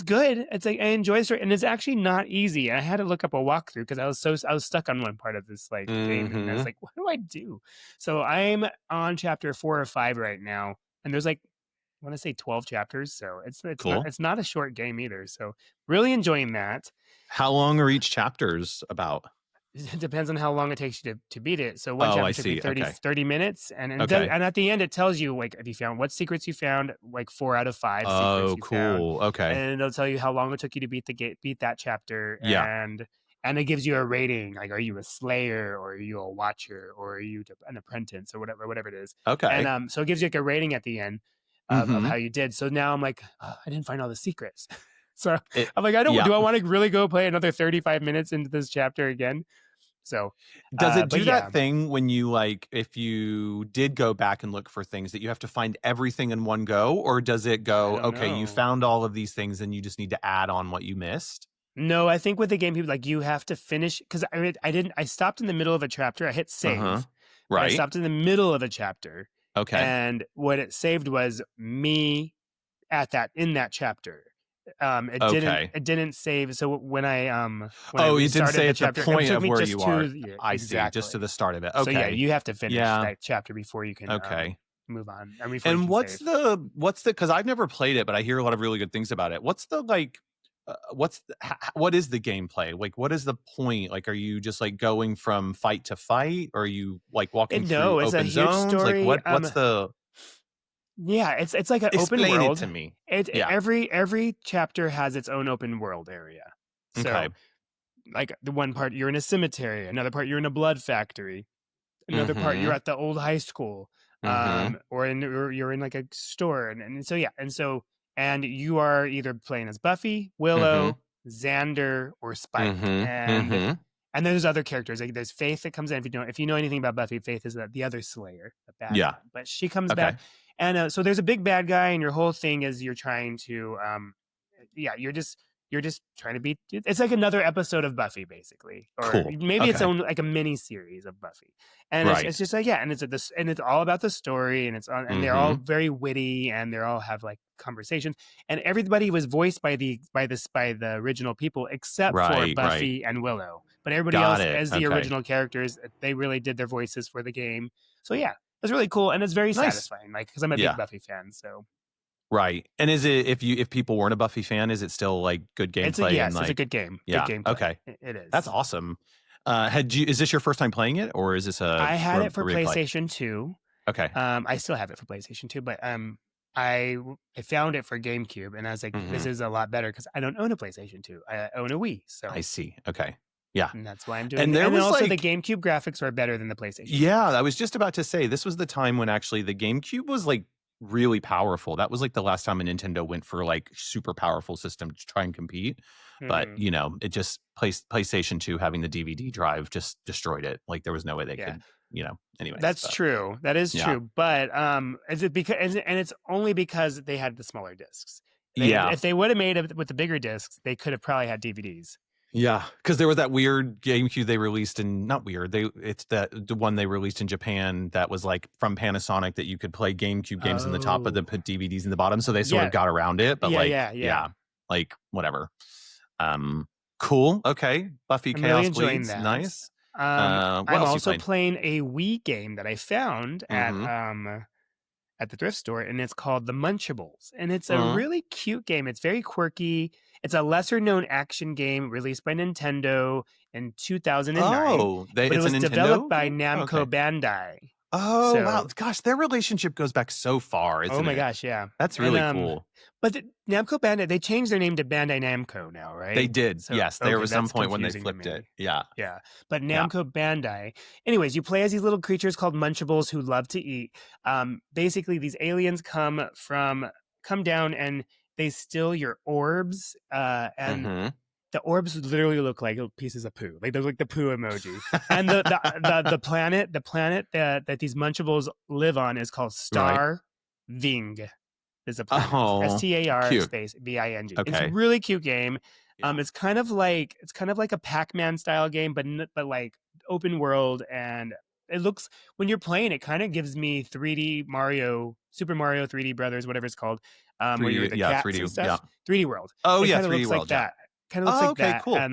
good. It's I enjoy the story. And it's actually not easy. I had to look up a walkthrough because I was stuck on one part of this game. And I was what do I do? So I'm on chapter 4 or 5 right now. And there's I want to say 12 chapters, so it's cool. It's not a short game either. So really enjoying that. How long are each chapters about? it depends on how long it takes you to beat it. So one Oh, I chapter took me see. 30 minutes, and Okay. and at the end it tells you like if you found what secrets you found, like 4 out of 5 secrets Oh, you found, cool. Okay. and it'll tell you how long it took you to beat that chapter, Yeah. and it gives you a rating, like are you a slayer or are you a watcher or are you an apprentice or whatever it is. Okay. And so it gives you like a rating at the end of how you did. So now I'm like, oh, I didn't find all the secrets. So I'm like, do I want to really go play another 35 minutes into this chapter again? So does it do yeah. that thing when you like, if you did go back and look for things that you have to find everything in one go, or does it go, okay, you found all of these things and you just need to add on what you missed? No, I think with the game, people like you have to finish because I stopped in the middle of a chapter. I hit save, but I Right. stopped in the middle of a chapter. Okay. And what it saved was me in that chapter. It didn't save. So when I it didn't say at the point of where you are. I see, just to the start of it. Okay. So yeah, you have to finish that chapter before you can move on. And what's the because I've never played it, but I hear a lot of really good things about it. What's the like what is the gameplay? Like, what is the point? Like, are you just like going from fight to fight, or are you like walking through open zones? Story. Like, what's the? Yeah, it's like an open world. Explain it to me. Every chapter has its own open world area. So, like the one part you're in a cemetery, another part you're in a blood factory, another part you're at the old high school, or you're in like a store, and so yeah, and you are either playing as Buffy, Willow, Xander, or Spike, and there's other characters. Like there's Faith that comes in. If you know anything about Buffy, Faith is the other Slayer, the bad one. But she comes back, and so there's a big bad guy, and your whole thing is you're trying to, you're just trying to beat. It's like another episode of Buffy, basically, or maybe its own like a mini series of Buffy. And it's just like and it's all about the story, and and they're all very witty, and they all have like conversations, and everybody was voiced by the original people except for Buffy and Willow, but everybody else as the original characters. They really did their voices for the game. So yeah, it's really cool, and it's very satisfying, like because I'm a big Buffy fan. So right. And is it if people weren't a Buffy fan, is it still like good gameplay? It's a good game. Yeah. Good gameplay. Okay. It is. That's awesome. Is this your first time playing it, or is this I had it for PlayStation 2. Okay. I still have it for PlayStation 2, but I found it for GameCube, and I was like, this is a lot better because I don't own a PlayStation 2. I own a Wii. So I see. Okay. Yeah. And that's why I'm doing it. And also the GameCube graphics are better than the PlayStation. Yeah, I was just about to say this was the time when actually the GameCube was like really powerful. That was like the last time a Nintendo went for like super powerful system to try and compete. But it just PlayStation 2 having the DVD drive just destroyed it. Like there was no way they could, anyway. That's true. That is true. But is it because and it's only because they had the smaller discs. If they would have made it with the bigger discs, they could have probably had DVDs. Yeah, because there was that weird GameCube they released it's the one they released in Japan that was like from Panasonic that you could play GameCube games in the top but then put DVDs in the bottom, so they sort of got around it. But like whatever. Cool. Okay. Buffy Chaos Bleeds. Nice. I'm also playing a Wii game that I found at the thrift store, and it's called the Munchables, and it's a really cute game. It's very quirky. It's a lesser known action game released by Nintendo in 2009. But it was developed by Namco Bandai. Oh, wow. Gosh, their relationship goes back so far, isn't it? Oh my gosh, yeah. That's really cool. But Namco Bandai, they changed their name to Bandai Namco now, right? They did, yes. There was some point when they flipped it. Yeah. Yeah. But Namco Bandai. Anyways, you play as these little creatures called Munchables who love to eat. Basically, these aliens come down and they steal your orbs, and the orbs literally look like pieces of poo. Like they're like the poo emoji. And the planet that these Munchables live on is called Star Ving. Is a planet. STAR space VING. Okay. It's a really cute game. It's kind of like a Pac-Man style game, but like open world, and it looks, when you're playing it, kind of gives me 3D Mario, Super Mario 3D Brothers, whatever it's called. Where you're the cats 3D, and stuff. 3D World. Oh, it 3D looks World. Like that. Kind of looks like that. Cool. And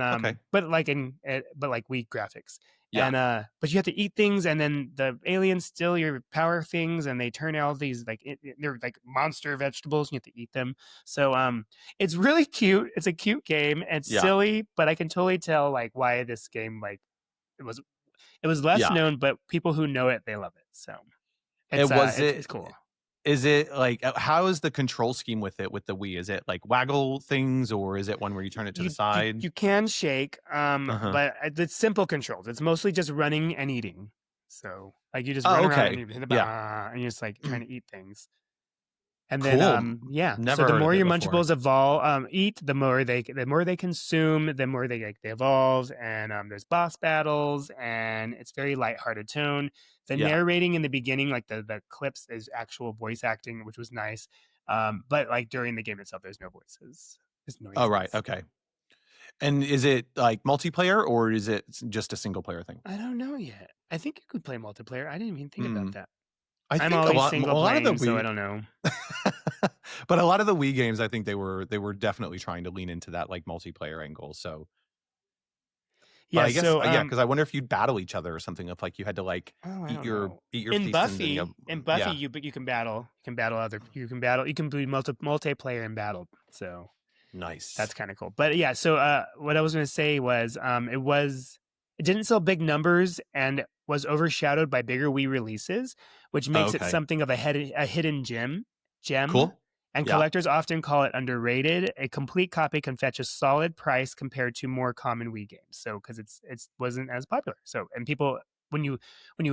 but like Wii graphics. Yeah. And but you have to eat things, and then the aliens steal your power things, and they turn all these they're like monster vegetables, and you have to eat them. So it's really cute. It's a cute game. It's silly, but I can totally tell like why this game like it was less Yeah. known, but people who know it, they love it. So it's cool. Is it like how is the control scheme with it with the Wii? Is it like waggle things or is it one where you turn it to the side? You can shake, Uh-huh. but it's simple controls. It's mostly just running and eating. So like you just run Oh, around and okay. you hit the Yeah. and you're just like trying to eat things. And then Cool. yeah. Never So the heard of more it your before. Munchables eat, the more they consume, the more they evolve. And there's boss battles, and it's very lighthearted tone. The narrating in the beginning, like the clips, is actual voice acting, which was nice. But like during the game itself, there's no voices, just noises. Oh, right. Okay. And is it like multiplayer or is it just a single player thing? I don't know yet. I think you could play multiplayer. I didn't even think about that. I I'm think always a single lot of the playing, so I Wii, don't know. but a lot of the Wii games, I think they were definitely trying to lean into that like multiplayer angle. So, but Yeah. I guess So yeah, because I wonder if you'd battle each other or something. If like you had to like I eat don't your know. feast and then go, In Buffy, yeah, you can battle. You can be multiplayer and battle. So nice. that's kind of cool. But yeah, so what I was going to say was it didn't sell big numbers and was overshadowed by bigger Wii releases, which makes it something of a hidden gem. Cool. And collectors often call it underrated. A complete copy can fetch a solid price compared to more common Wii games. So because it wasn't as popular. So and people when you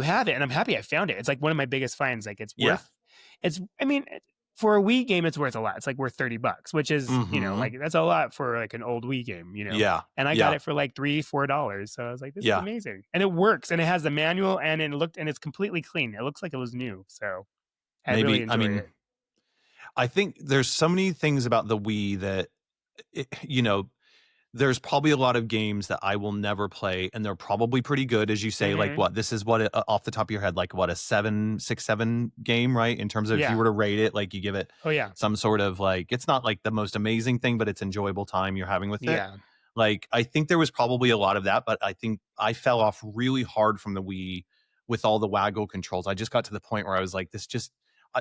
have it, and I'm happy I found it. It's like one of my biggest finds. Like it's worth. I mean, for a Wii game, it's worth a lot. It's like worth $30, which is like that's a lot for like an old Wii game. Yeah. And I got it for like $3-4. So I was like, this is amazing, and it works, and it has the manual, and it's completely clean. It looks like it was new. So I really enjoy it. I think there's so many things about the Wii that, there's probably a lot of games that I will never play, and they're probably pretty good, as you say. Like, what this is what off the top of your head, like what a 6, 7 game, right? In terms of if you were to rate it, like you give it, some sort of like it's not like the most amazing thing, but it's enjoyable time you're having with it. Like I think there was probably a lot of that, but I think I fell off really hard from the Wii with all the waggle controls. I just got to the point where I was like, this just.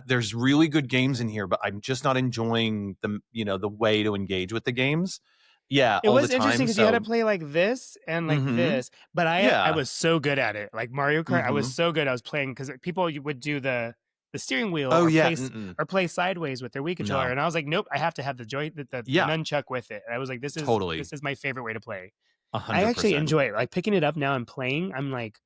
There's really good games in here, but I'm just not enjoying the way to engage with the games. Yeah, it was interesting because you had to play like this and like this, but I was so good at it. Like Mario Kart, I was so good. I was playing because people would do the steering wheel or play sideways with their Wii controller, and I was like, nope, I have to have the nunchuck with it. And I was like, this is my favorite way to play. 100%. I actually enjoy it. Like picking it up now and playing, I'm like,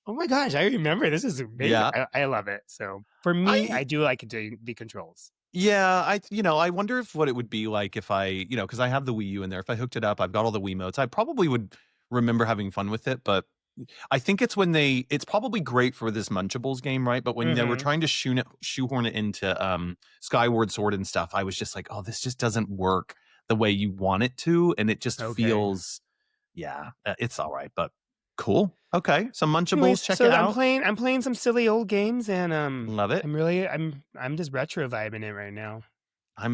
oh my gosh, I remember. This is amazing. Yeah. I love it. So for me, I do like the controls. Yeah, I wonder if what it would be like if I, because I have the Wii U in there. If I hooked it up, I've got all the Wiimotes. I probably would remember having fun with it, but I think it's it's probably great for this Munchables game, right? But when they were trying to shoehorn it into Skyward Sword and stuff, I was just like, oh, this just doesn't work the way you want it to, and it just feels, it's all right, but cool. Okay, some Munchables. Anyways, check it out. I'm playing some silly old games, and love it. I'm just retro vibing it right now.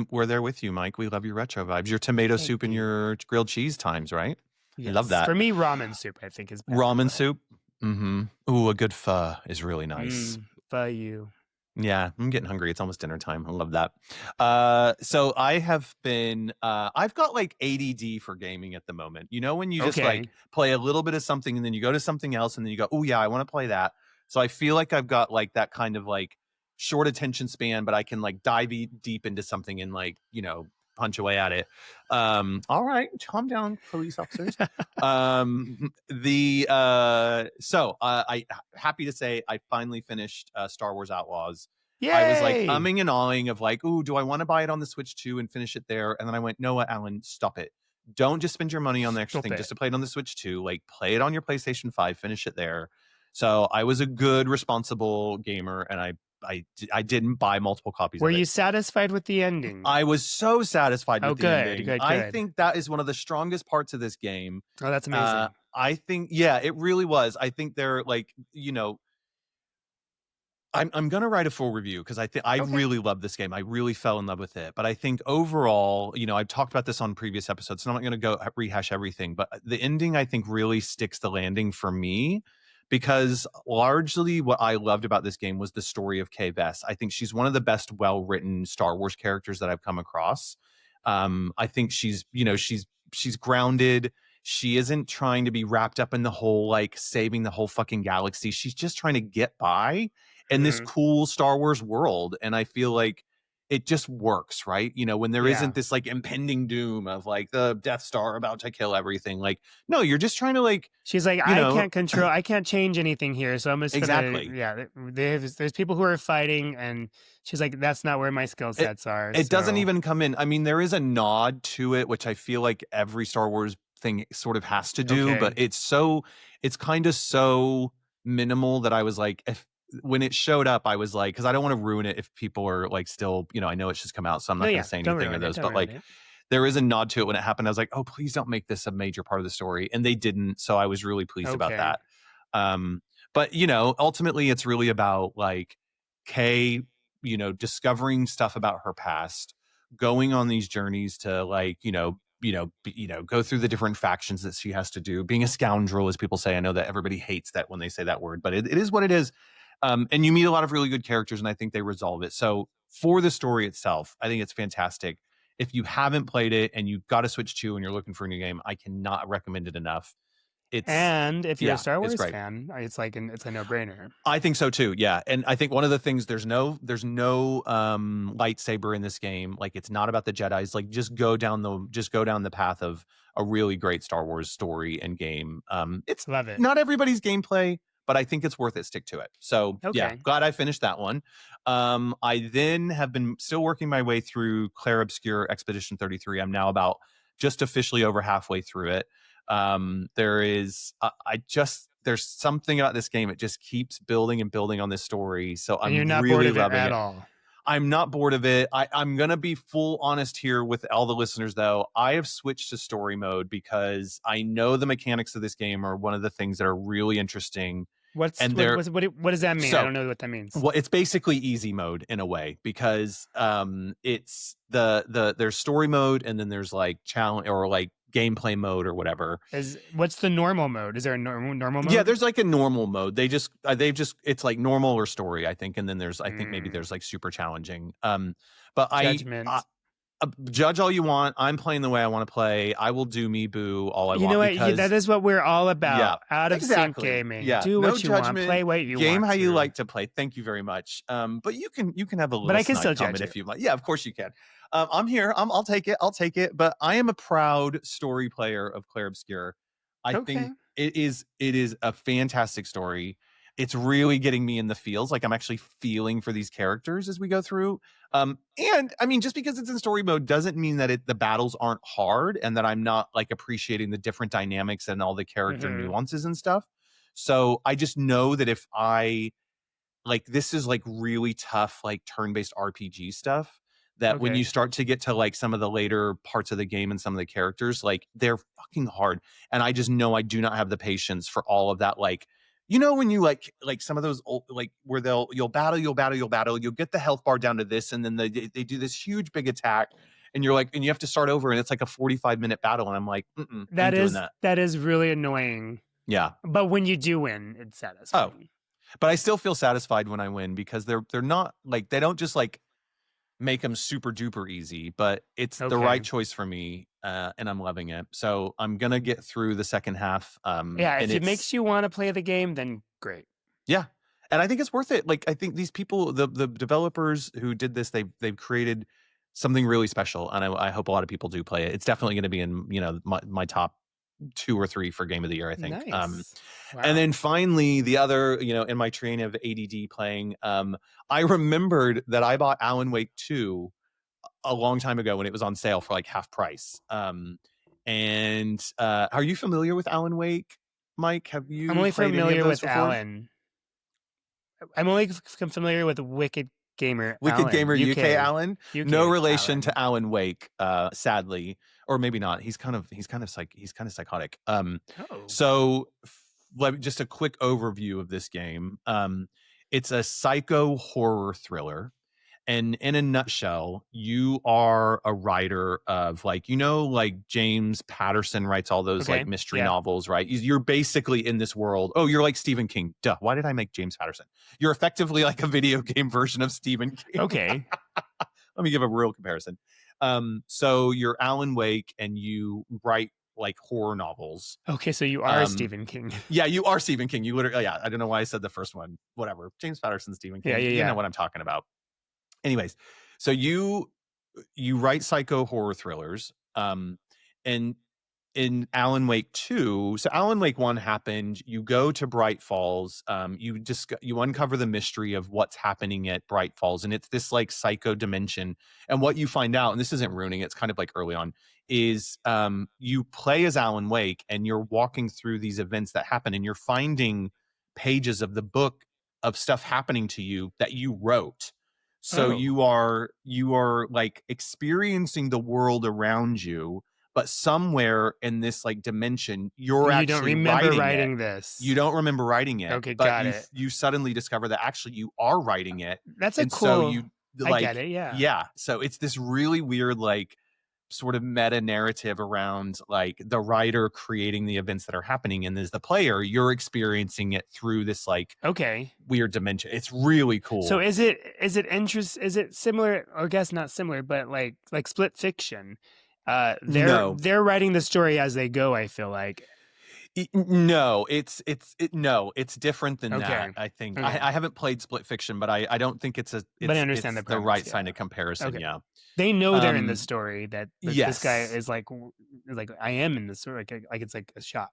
We're there with you, Mike. We love your retro vibes. Your tomato soup and your grilled cheese times, right? Yes. I love that. For me, ramen soup I think is better. Ramen soup. Ooh, a good pho is really nice. Pho you. Yeah, I'm getting hungry. It's almost dinner time. I love that. So I have been, I've got like ADD for gaming at the moment. You know, when you just like play a little bit of something and then you go to something else and then you go, oh yeah, I want to play that. So I feel like I've got like that kind of like short attention span, but I can like dive deep into something and like, punch away at it. All right, calm down, police officers. So I happy to say I finally finished Star Wars Outlaws. Yay! I was like umming and ahhing of like, ooh, do I want to buy it on the Switch too and finish it there? And then I went, no, Alan, stop it. Don't just spend your money on the extra thing just to play it on the Switch too. Like play it on your PlayStation 5, finish it there. So I was a good, responsible gamer, and I didn't buy multiple copies. Were you satisfied with the ending? I was so satisfied with the ending. Good. I think that is one of the strongest parts of this game. Oh, that's amazing. I think, yeah, it really was. I think they're like, I'm gonna write a full review because I really love this game. I really fell in love with it. But I think overall, I've talked about this on previous episodes, so I'm not gonna go rehash everything. But the ending, I think, really sticks the landing for me. Because largely what I loved about this game was the story of Kay Vess. I think she's one of the best well-written Star Wars characters that I've come across. I think she's grounded. She isn't trying to be wrapped up in the whole like saving the whole fucking galaxy. She's just trying to get by in this cool Star Wars world. And I feel like it just works, right? You know, when there isn't this like impending doom of like the Death Star about to kill everything. Like, no, you're just trying to like, she's like, I can't change anything here. So I'm just there's people who are fighting, and she's like, that's not where my skill sets are. It doesn't even come in. I mean, there is a nod to it, which I feel like every Star Wars thing sort of has to do, but it's kind of so minimal that I was like, when it showed up, I was like, because I don't want to ruin it if people are like still, you know, I know it's just come out, so I'm not going to say anything of those, but like there is a nod to it when it happened. I was like, oh, please don't make this a major part of the story. And they didn't. So I was really pleased about that. But, you know, ultimately it's really about like Kay, you know, discovering stuff about her past, going on these journeys to like, go through the different factions that she has to do, being a scoundrel, as people say. I know that everybody hates that when they say that word, but it is what it is. And you meet a lot of really good characters, and I think they resolve it. So for the story itself, I think it's fantastic. If you haven't played it and you've got a Switch 2 and you're looking for a new game, I cannot recommend it enough. And if you're a Star Wars fan, it's like it's a no-brainer. I think so too. Yeah. And I think one of the things, there's no lightsaber in this game. Like, it's not about the Jedis. Like, just go down the path of a really great Star Wars story and game. It's Love it. Not everybody's gameplay, but I think it's worth it. Stick to it. So yeah, glad I finished that one. I then have been still working my way through Clair Obscur Expedition 33. I'm now about just officially over halfway through it. There's something about this game. It just keeps building and building on this story. So I'm really loving it at all. I'm not bored of it. I'm going to be full honest here with all the listeners, though. I have switched to story mode because I know the mechanics of this game are one of the things that are really interesting. What does that mean? So, I don't know what that means. Well, it's basically easy mode in a way, because it's there's story mode, and then there's like challenge or like gameplay mode or whatever. What's the normal mode? Is there a normal mode? Yeah, there's like a normal mode. They've just it's like normal or story, I think, and then there's maybe there's like super challenging. But Judgment. Judge all you want. I'm playing the way I want to play. I will do me boo all I want. You know what? That is what we're all about. Yeah, out of sync gaming. Yeah, do what you want. Play what you want. Game how you like to play. Thank you very much. But you can have a little. But I can still judge if you like. Yeah, of course you can. I'm here. I'll take it. I'll take it. But I am a proud story player of Clair Obscur. I think it is a fantastic story. It's really getting me in the feels. Like, I'm actually feeling for these characters as we go through. And I mean, just because it's in story mode doesn't mean that the battles aren't hard and that I'm not like appreciating the different dynamics and all the character nuances and stuff. So I just know that if this is like really tough, like turn-based RPG stuff, that when you start to get to like some of the later parts of the game and some of the characters, like, they're fucking hard. And I just know I do not have the patience for all of that. Like, you know, when you like some of those old, like, where you'll battle, you'll get the health bar down to this, and then they do this huge big attack, and you're like, and you have to start over, and it's like a 45-minute battle, and I'm like, that is really annoying. Yeah, but when you do win, it's satisfying. Oh, but I still feel satisfied when I win, because they're not like, they don't just like make them super duper easy, but it's the right choice for me, and I'm loving it. So I'm gonna get through the second half. If it makes you want to play the game, then great. Yeah, and I think it's worth it. Like, I think these people, the developers who did this, they've created something really special, and I hope a lot of people do play it. It's definitely going to be in my top 2 or 3 for game of the year, I think. Nice. Wow. And then finally, the other, in my train of ADD playing, I remembered that I bought Alan Wake 2 a long time ago when it was on sale for like half price. And are you familiar with Alan Wake, Mike? Have you? I'm only familiar with before? Alan. I'm only familiar with WckdGmrUK Alan. No relation to Alan Wake, sadly, or maybe not. He's kind of psychotic. So just a quick overview of this game. It's a psycho horror thriller. And in a nutshell, you are a writer of like James Patterson writes all those like mystery novels, right? You're basically in this world. Oh, you're like Stephen King. Duh. Why did I make James Patterson? You're effectively like a video game version of Stephen King. Okay. Let me give a real comparison. So you're Alan Wake, and you write like horror novels. Okay, so you are Stephen King. Yeah, you are Stephen King. You literally, yeah, I don't know why I said the first one. Whatever. James Patterson, Stephen Yeah, King. yeah, You know yeah. what I'm talking about. Anyways, so you write psycho horror thrillers. And in Alan Wake 2, so Alan Wake 1 happened, you go to Bright Falls, you uncover the mystery of what's happening at Bright Falls, and it's this like psycho dimension. And what you find out, and this isn't ruining it, it's kind of like early on, is you play as Alan Wake and you're walking through these events that happen, and you're finding pages of the book of stuff happening to you that you wrote. So Oh. you are like experiencing the world around you, but somewhere in this like dimension, you're You don't actually remember writing it. writing this. You don't remember writing it, Okay, but got it. you suddenly discover that actually you are writing it. That's a And so cool. you I get like, it. Yeah. yeah. So it's this really weird, like sort of meta narrative around like the writer creating the events that are happening. And as the player, you're experiencing it through this like Okay. weird dimension. It's really cool. So is it similar, or I guess not similar, but like Split Fiction? No. They're writing the story as they go, I feel like. No, it's different than Okay. that. I think Okay. I haven't played Split Fiction, but I don't think it's But I understand it's the the right premise, kind yeah. of comparison. Okay. Yeah, They know they're in the story, that this guy yes, is like I am in the story, like it's like a shock.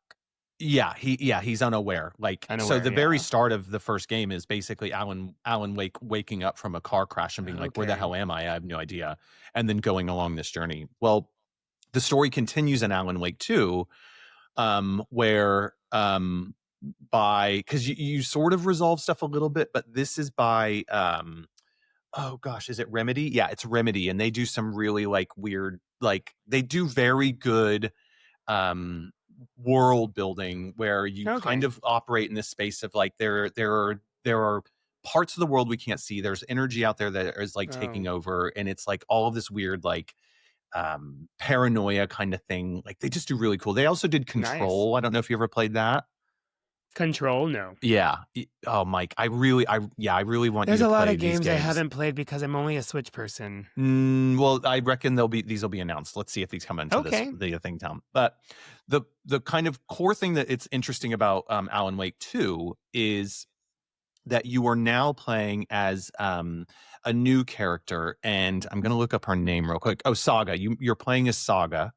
yeah, he's unaware. Like, so Unaware, the very yeah. start of the first game is basically Alan Wake waking up from a car crash and being like, "Where the Okay. hell am I? I have no idea," and then going along this journey. Well, the story continues in Alan Wake 2, where because you sort of resolve stuff a little bit, but this is by oh gosh, is it Remedy? Yeah, it's Remedy, and they do some really like weird, like they do very good um world building where you kind Okay. of operate in this space of like there are parts of the world we can't see. There's energy out there that is like taking Oh, over, and it's like all of this weird like paranoia kind of thing. Like they just do really cool. They also did nice. Control. I don't know if you ever played that. Control, no. Yeah. Oh, Mike, I really want you There's to a lot play of these games I games. haven't played because I'm only a Switch person. Well, I reckon these will be announced. Let's see if these come into Okay. the thing town. But the kind of core thing that it's interesting about Alan Wake 2 is that you are now playing as a new character, and I'm going to look up her name real quick. Oh, Saga. You're playing as Saga.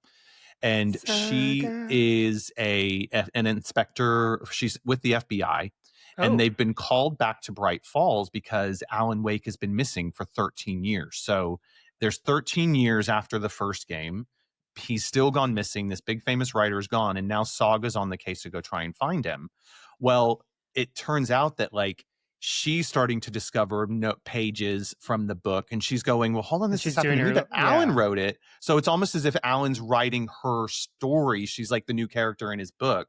And she Saga. is an inspector. She's with the FBI, and Oh, they've been called back to Bright Falls because Alan Wake has been missing for 13 years. So there's 13 years after the first game. He's still gone missing. This big famous writer is gone, and now Saga's on the case to go try and find him. Well, it turns out that like she's starting to discover note pages from the book, and she's going, well, hold on, this is she's doing happening to me, her. but Alan Yeah. wrote it. So it's almost as if Alan's writing her story. She's like the new character in his book.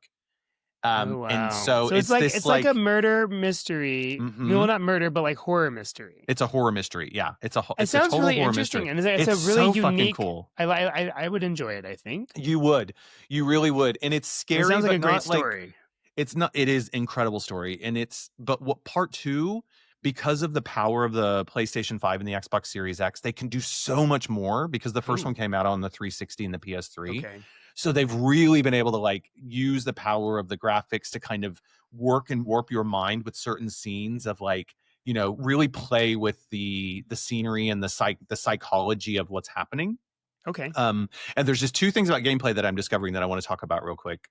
Oh And wow. so So it's it's like this a murder mystery. mhm. Well, not murder, but like horror mystery. It's a horror mystery. Yeah, It it's a sounds total really horror interesting, mystery. and it's a It's really so fucking unique. cool. I would enjoy it, I think. You really would, and it's And it scary, sounds like but a great not like story. it's not. It is incredible story, and but what part 2, because of the power of the PlayStation 5 and the Xbox Series X, they can do so much more because the first Ooh, one came out on the 360 and the PS3. okay. So they've really been able to like use the power of the graphics to kind of work and warp your mind with certain scenes of like, really play with the scenery and the psychology of what's happening. Okay. And there's just two things about gameplay that I'm discovering that I want to talk about real quick.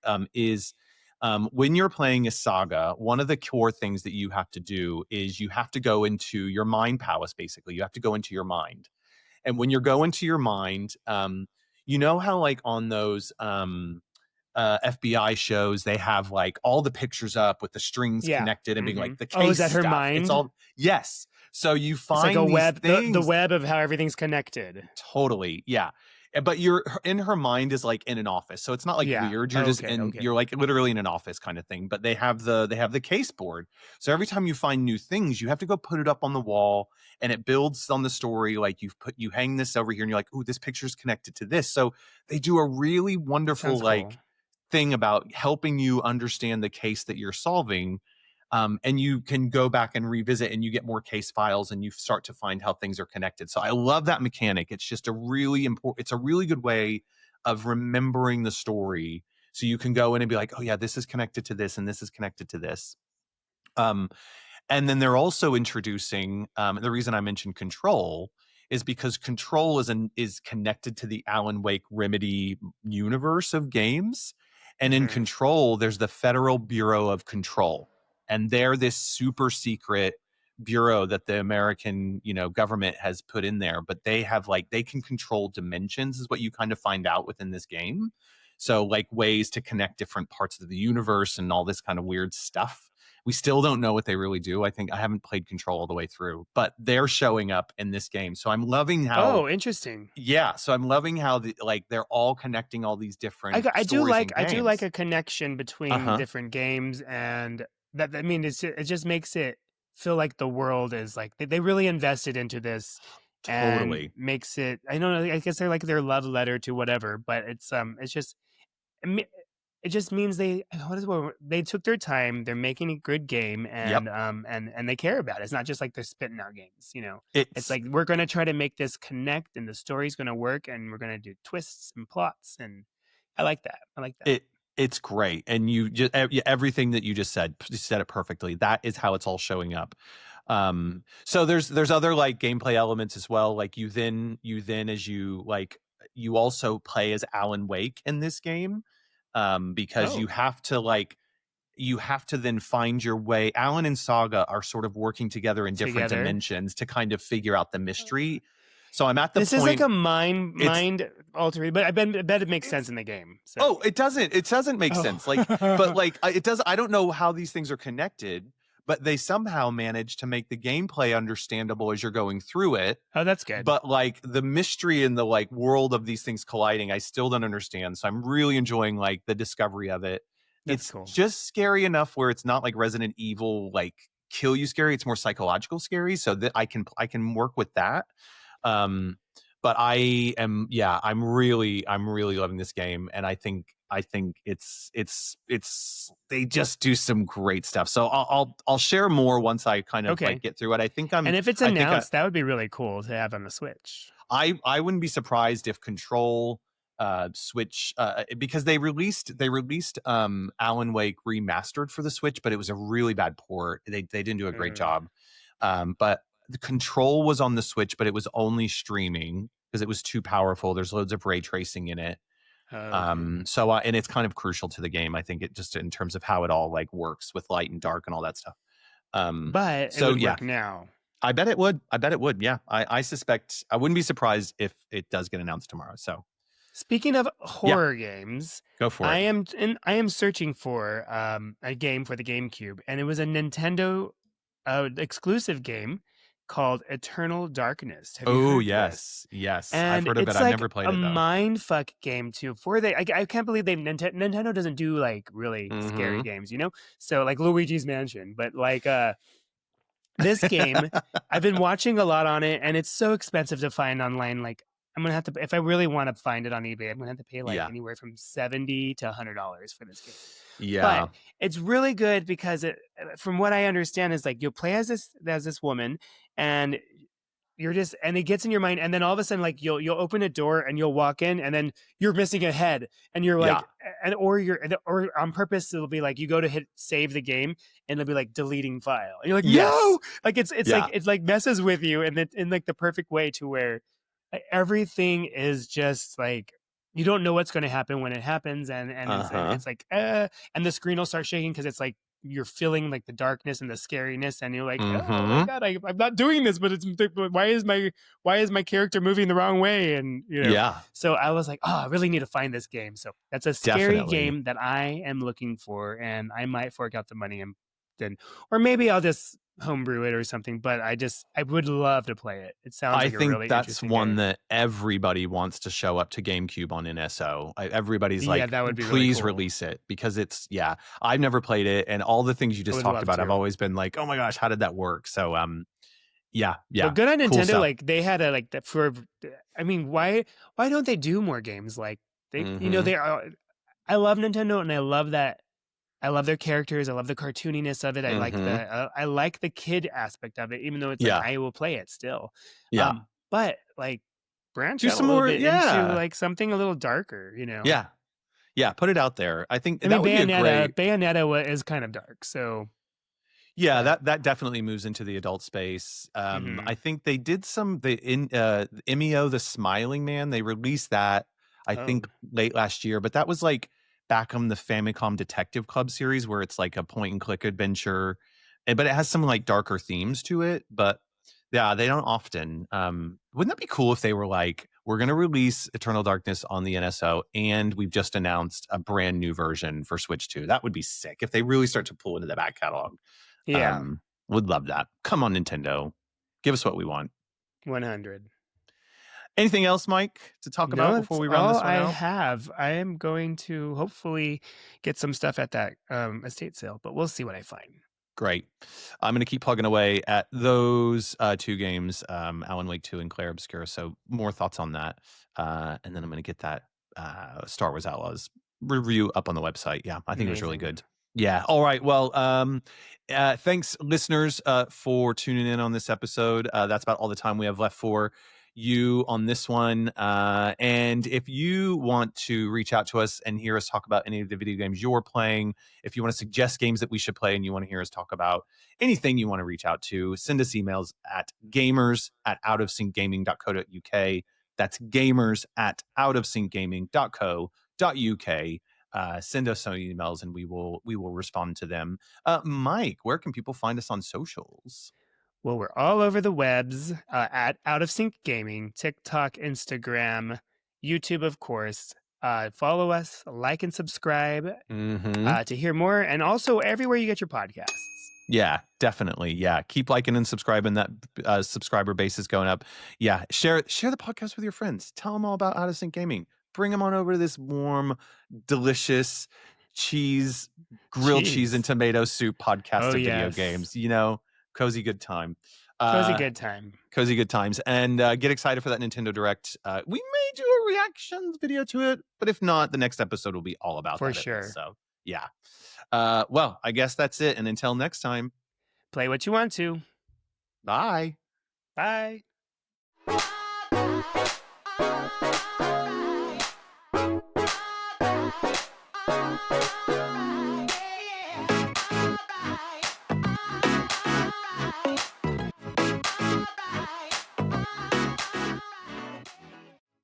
When you're playing a Saga, one of the core things that you have to do is you have to go into your mind palace. Basically, you have to go into your mind, and when you're going to your mind, you know how like on those FBI shows, they have like all the pictures up with the strings Yeah. connected and being like the Oh, is case that her stuff. It's mind? all, yes. So you It's like a find these web, the things. web of how everything's connected. Totally. Yeah. But you're in her mind is like in an office. So it's not like Yeah. weird. You're just Okay. you're like literally in an office kind of thing. But they have the case board. So every time you find new things, you have to go put it up on the wall, and it builds on the story. Like you hang this over here and you're like, ooh, this picture's connected to this. So they do a really wonderful Sounds cool. like thing about helping you understand the case that you're solving. And you can go back and revisit, and you get more case files, and you start to find how things are connected. So I love that mechanic. It's just a really important, it's a really good way of remembering the story. So you can go in and be like, oh yeah, this is connected to this and this is connected to this. Um, and then they're also introducing, the reason I mentioned Control is because Control is connected to the Alan Wake Remedy universe of games. And in Control, there's the Federal Bureau of Control. And they're this super secret bureau that the American, government has put in there. But they have they can control dimensions, is what you kind of find out within this game. So ways to connect different parts of the universe and all this kind of weird stuff. We still don't know what they really do. I think I haven't played Control all the way through, but they're showing up in this game. So I'm loving how. Oh, interesting. Yeah, so I'm loving how they're all connecting all these different. I do like games. a connection between different games, and that I mean it just makes it feel like the world is they really invested into this. Totally. And makes it. I don't know. I guess they're their love letter to whatever, but it's just. It just means they took their time. They're making a good game, and and they care about it. It's not just they're spitting out games. It's we're going to try to make this connect, and the story's going to work, and we're going to do twists and plots, and I like that. It's great, and you just everything that you just said. You said it perfectly. That is how it's all showing up. So there's other gameplay elements as well. You then as you also play as Alan Wake in this game. Because you have to then find your way. Alan and Saga are sort of working together in different dimensions to kind of figure out the mystery. So I'm at the point. This is a mind altering, but I bet it makes sense in the game. So. Oh, it doesn't. It doesn't make sense. But it does. I don't know how these things are connected, but they somehow manage to make the gameplay understandable as you're going through it. Oh, that's good. But the mystery in the world of these things colliding, I still don't understand. So I'm really enjoying the discovery of it. That's cool. Just scary enough where it's not Resident Evil kill you scary. It's more psychological scary. So that I can work with that. But I'm really loving this game, and I think it's they just do some great stuff. So I'll share more once I kind of get through it. I think and if it's announced, that would be really cool to have on the Switch. I wouldn't be surprised if Control Switch because they released Alan Wake remastered for the Switch, but it was a really bad port. They didn't do a great job. But the Control was on the Switch, but it was only streaming because it was too powerful. There's loads of ray tracing in it. So and it's kind of crucial to the game. I think it just in terms of how it all works with light and dark and all that stuff. But it would work now. I bet it would. Yeah. I suspect I wouldn't be surprised if it does get announced tomorrow. So speaking of horror games, go for it. I am searching for a game for the GameCube, and it was a Nintendo exclusive game called Eternal Darkness. Oh, yes. Yes. And I've heard of it. I've never played it, though. It's a mindfuck game, too. I can't believe Nintendo doesn't do, really scary games, So, Luigi's Mansion. But, this game, I've been watching a lot on it, and it's so expensive to find online. I'm going to have to, if I really want to find it on eBay, I'm going to have to pay, anywhere from $70 to $100 for this game. Yeah. But it's really good because from what I understand is you'll play as this woman, and and it gets in your mind, and then all of a sudden you'll open a door and you'll walk in, and then you're missing a head, and you're or on purpose it'll be you go to hit save the game, and it'll be deleting file, and you're no, it messes with you, and in the perfect way to where everything is just you don't know what's going to happen when it happens, and it's and the screen will start shaking because it's you're feeling the darkness and the scariness, and you're oh my god, I'm not doing this, but why is my character moving the wrong way, and So I was I really need to find this game. So that's a scary game that I am looking for, and I might fork out the money and then, or maybe I'll just homebrew it or something, but I would love to play it. It sounds like a really interesting that's one game. that everybody wants to show up to GameCube on NSO. Everybody's that would be please really cool. Release it, because it's I've never played it, and all the things you just talked about, I've always been oh my gosh, how did that work? So yeah. Well, good on Nintendo. They had why don't they do more games they they are. I love Nintendo, and I love that. I love their characters. I love the cartooniness of it. I like the kid aspect of it, even though it's I will play it still. Yeah. But branch Do out a some little more, bit into yeah. like something a little darker, Yeah. Yeah, put it out there. I think I mean, that would be a great. Bayonetta is kind of dark, so Yeah, but that definitely moves into the adult space. I mhm. think they did Emio, the Smiling Man. They released that, I Oh, think, late last year, but that was like back on the Famicom Detective Club series where it's like a point and click adventure, but it has some like darker themes to it. But yeah, they don't often. Wouldn't that be cool if they were like, we're going to release Eternal Darkness on the NSO, and we've just announced a brand new version for Switch 2? That would be sick if they really start to pull into the back catalog. yeah, Would love that. Come on, Nintendo. Give us what we want. 100. Anything else, Mike, to talk about No, before that's we round all this one I out? have. I am going to hopefully get some stuff at that estate sale, but we'll see what I find. Great. I'm going to keep plugging away at those two games, Alan Wake 2 and Claire Obscura. So more thoughts on that. And then I'm going to get that Star Wars Outlaws review up on the website. Yeah, I think it was really Amazing. good. Yeah. All right. Well, thanks, listeners, for tuning in on this episode. That's about all the time we have left for you on this one. And if you want to reach out to us and hear us talk about any of the video games you're playing, if you want to suggest games that we should play and you want to hear us talk about anything you want to reach out to, send us emails at gamers@outofsyncgaming.co.uk. That's gamers@outofsyncgaming.co.uk. Send us some emails and we will respond to them. Mike, where can people find us on socials? Well, we're all over the webs at Out of Sync Gaming, TikTok, Instagram, YouTube, of course. Follow us, like and subscribe Mm-hmm. to hear more, and also everywhere you get your podcasts. Yeah, definitely. Yeah, keep liking and subscribing. That subscriber base is going up. Yeah, share the podcast with your friends. Tell them all about Out of Sync Gaming. Bring them on over to this warm, delicious grilled cheese and Jeez. tomato soup podcast Oh, of video yes. games. Cozy good time. Cozy good time. Cozy good times. And get excited for that Nintendo Direct. We may do a reactions video to it, but if not, the next episode will be all about For that at least. sure. So yeah. Well, I guess that's it. And until next time, Play what you want to. bye. Bye.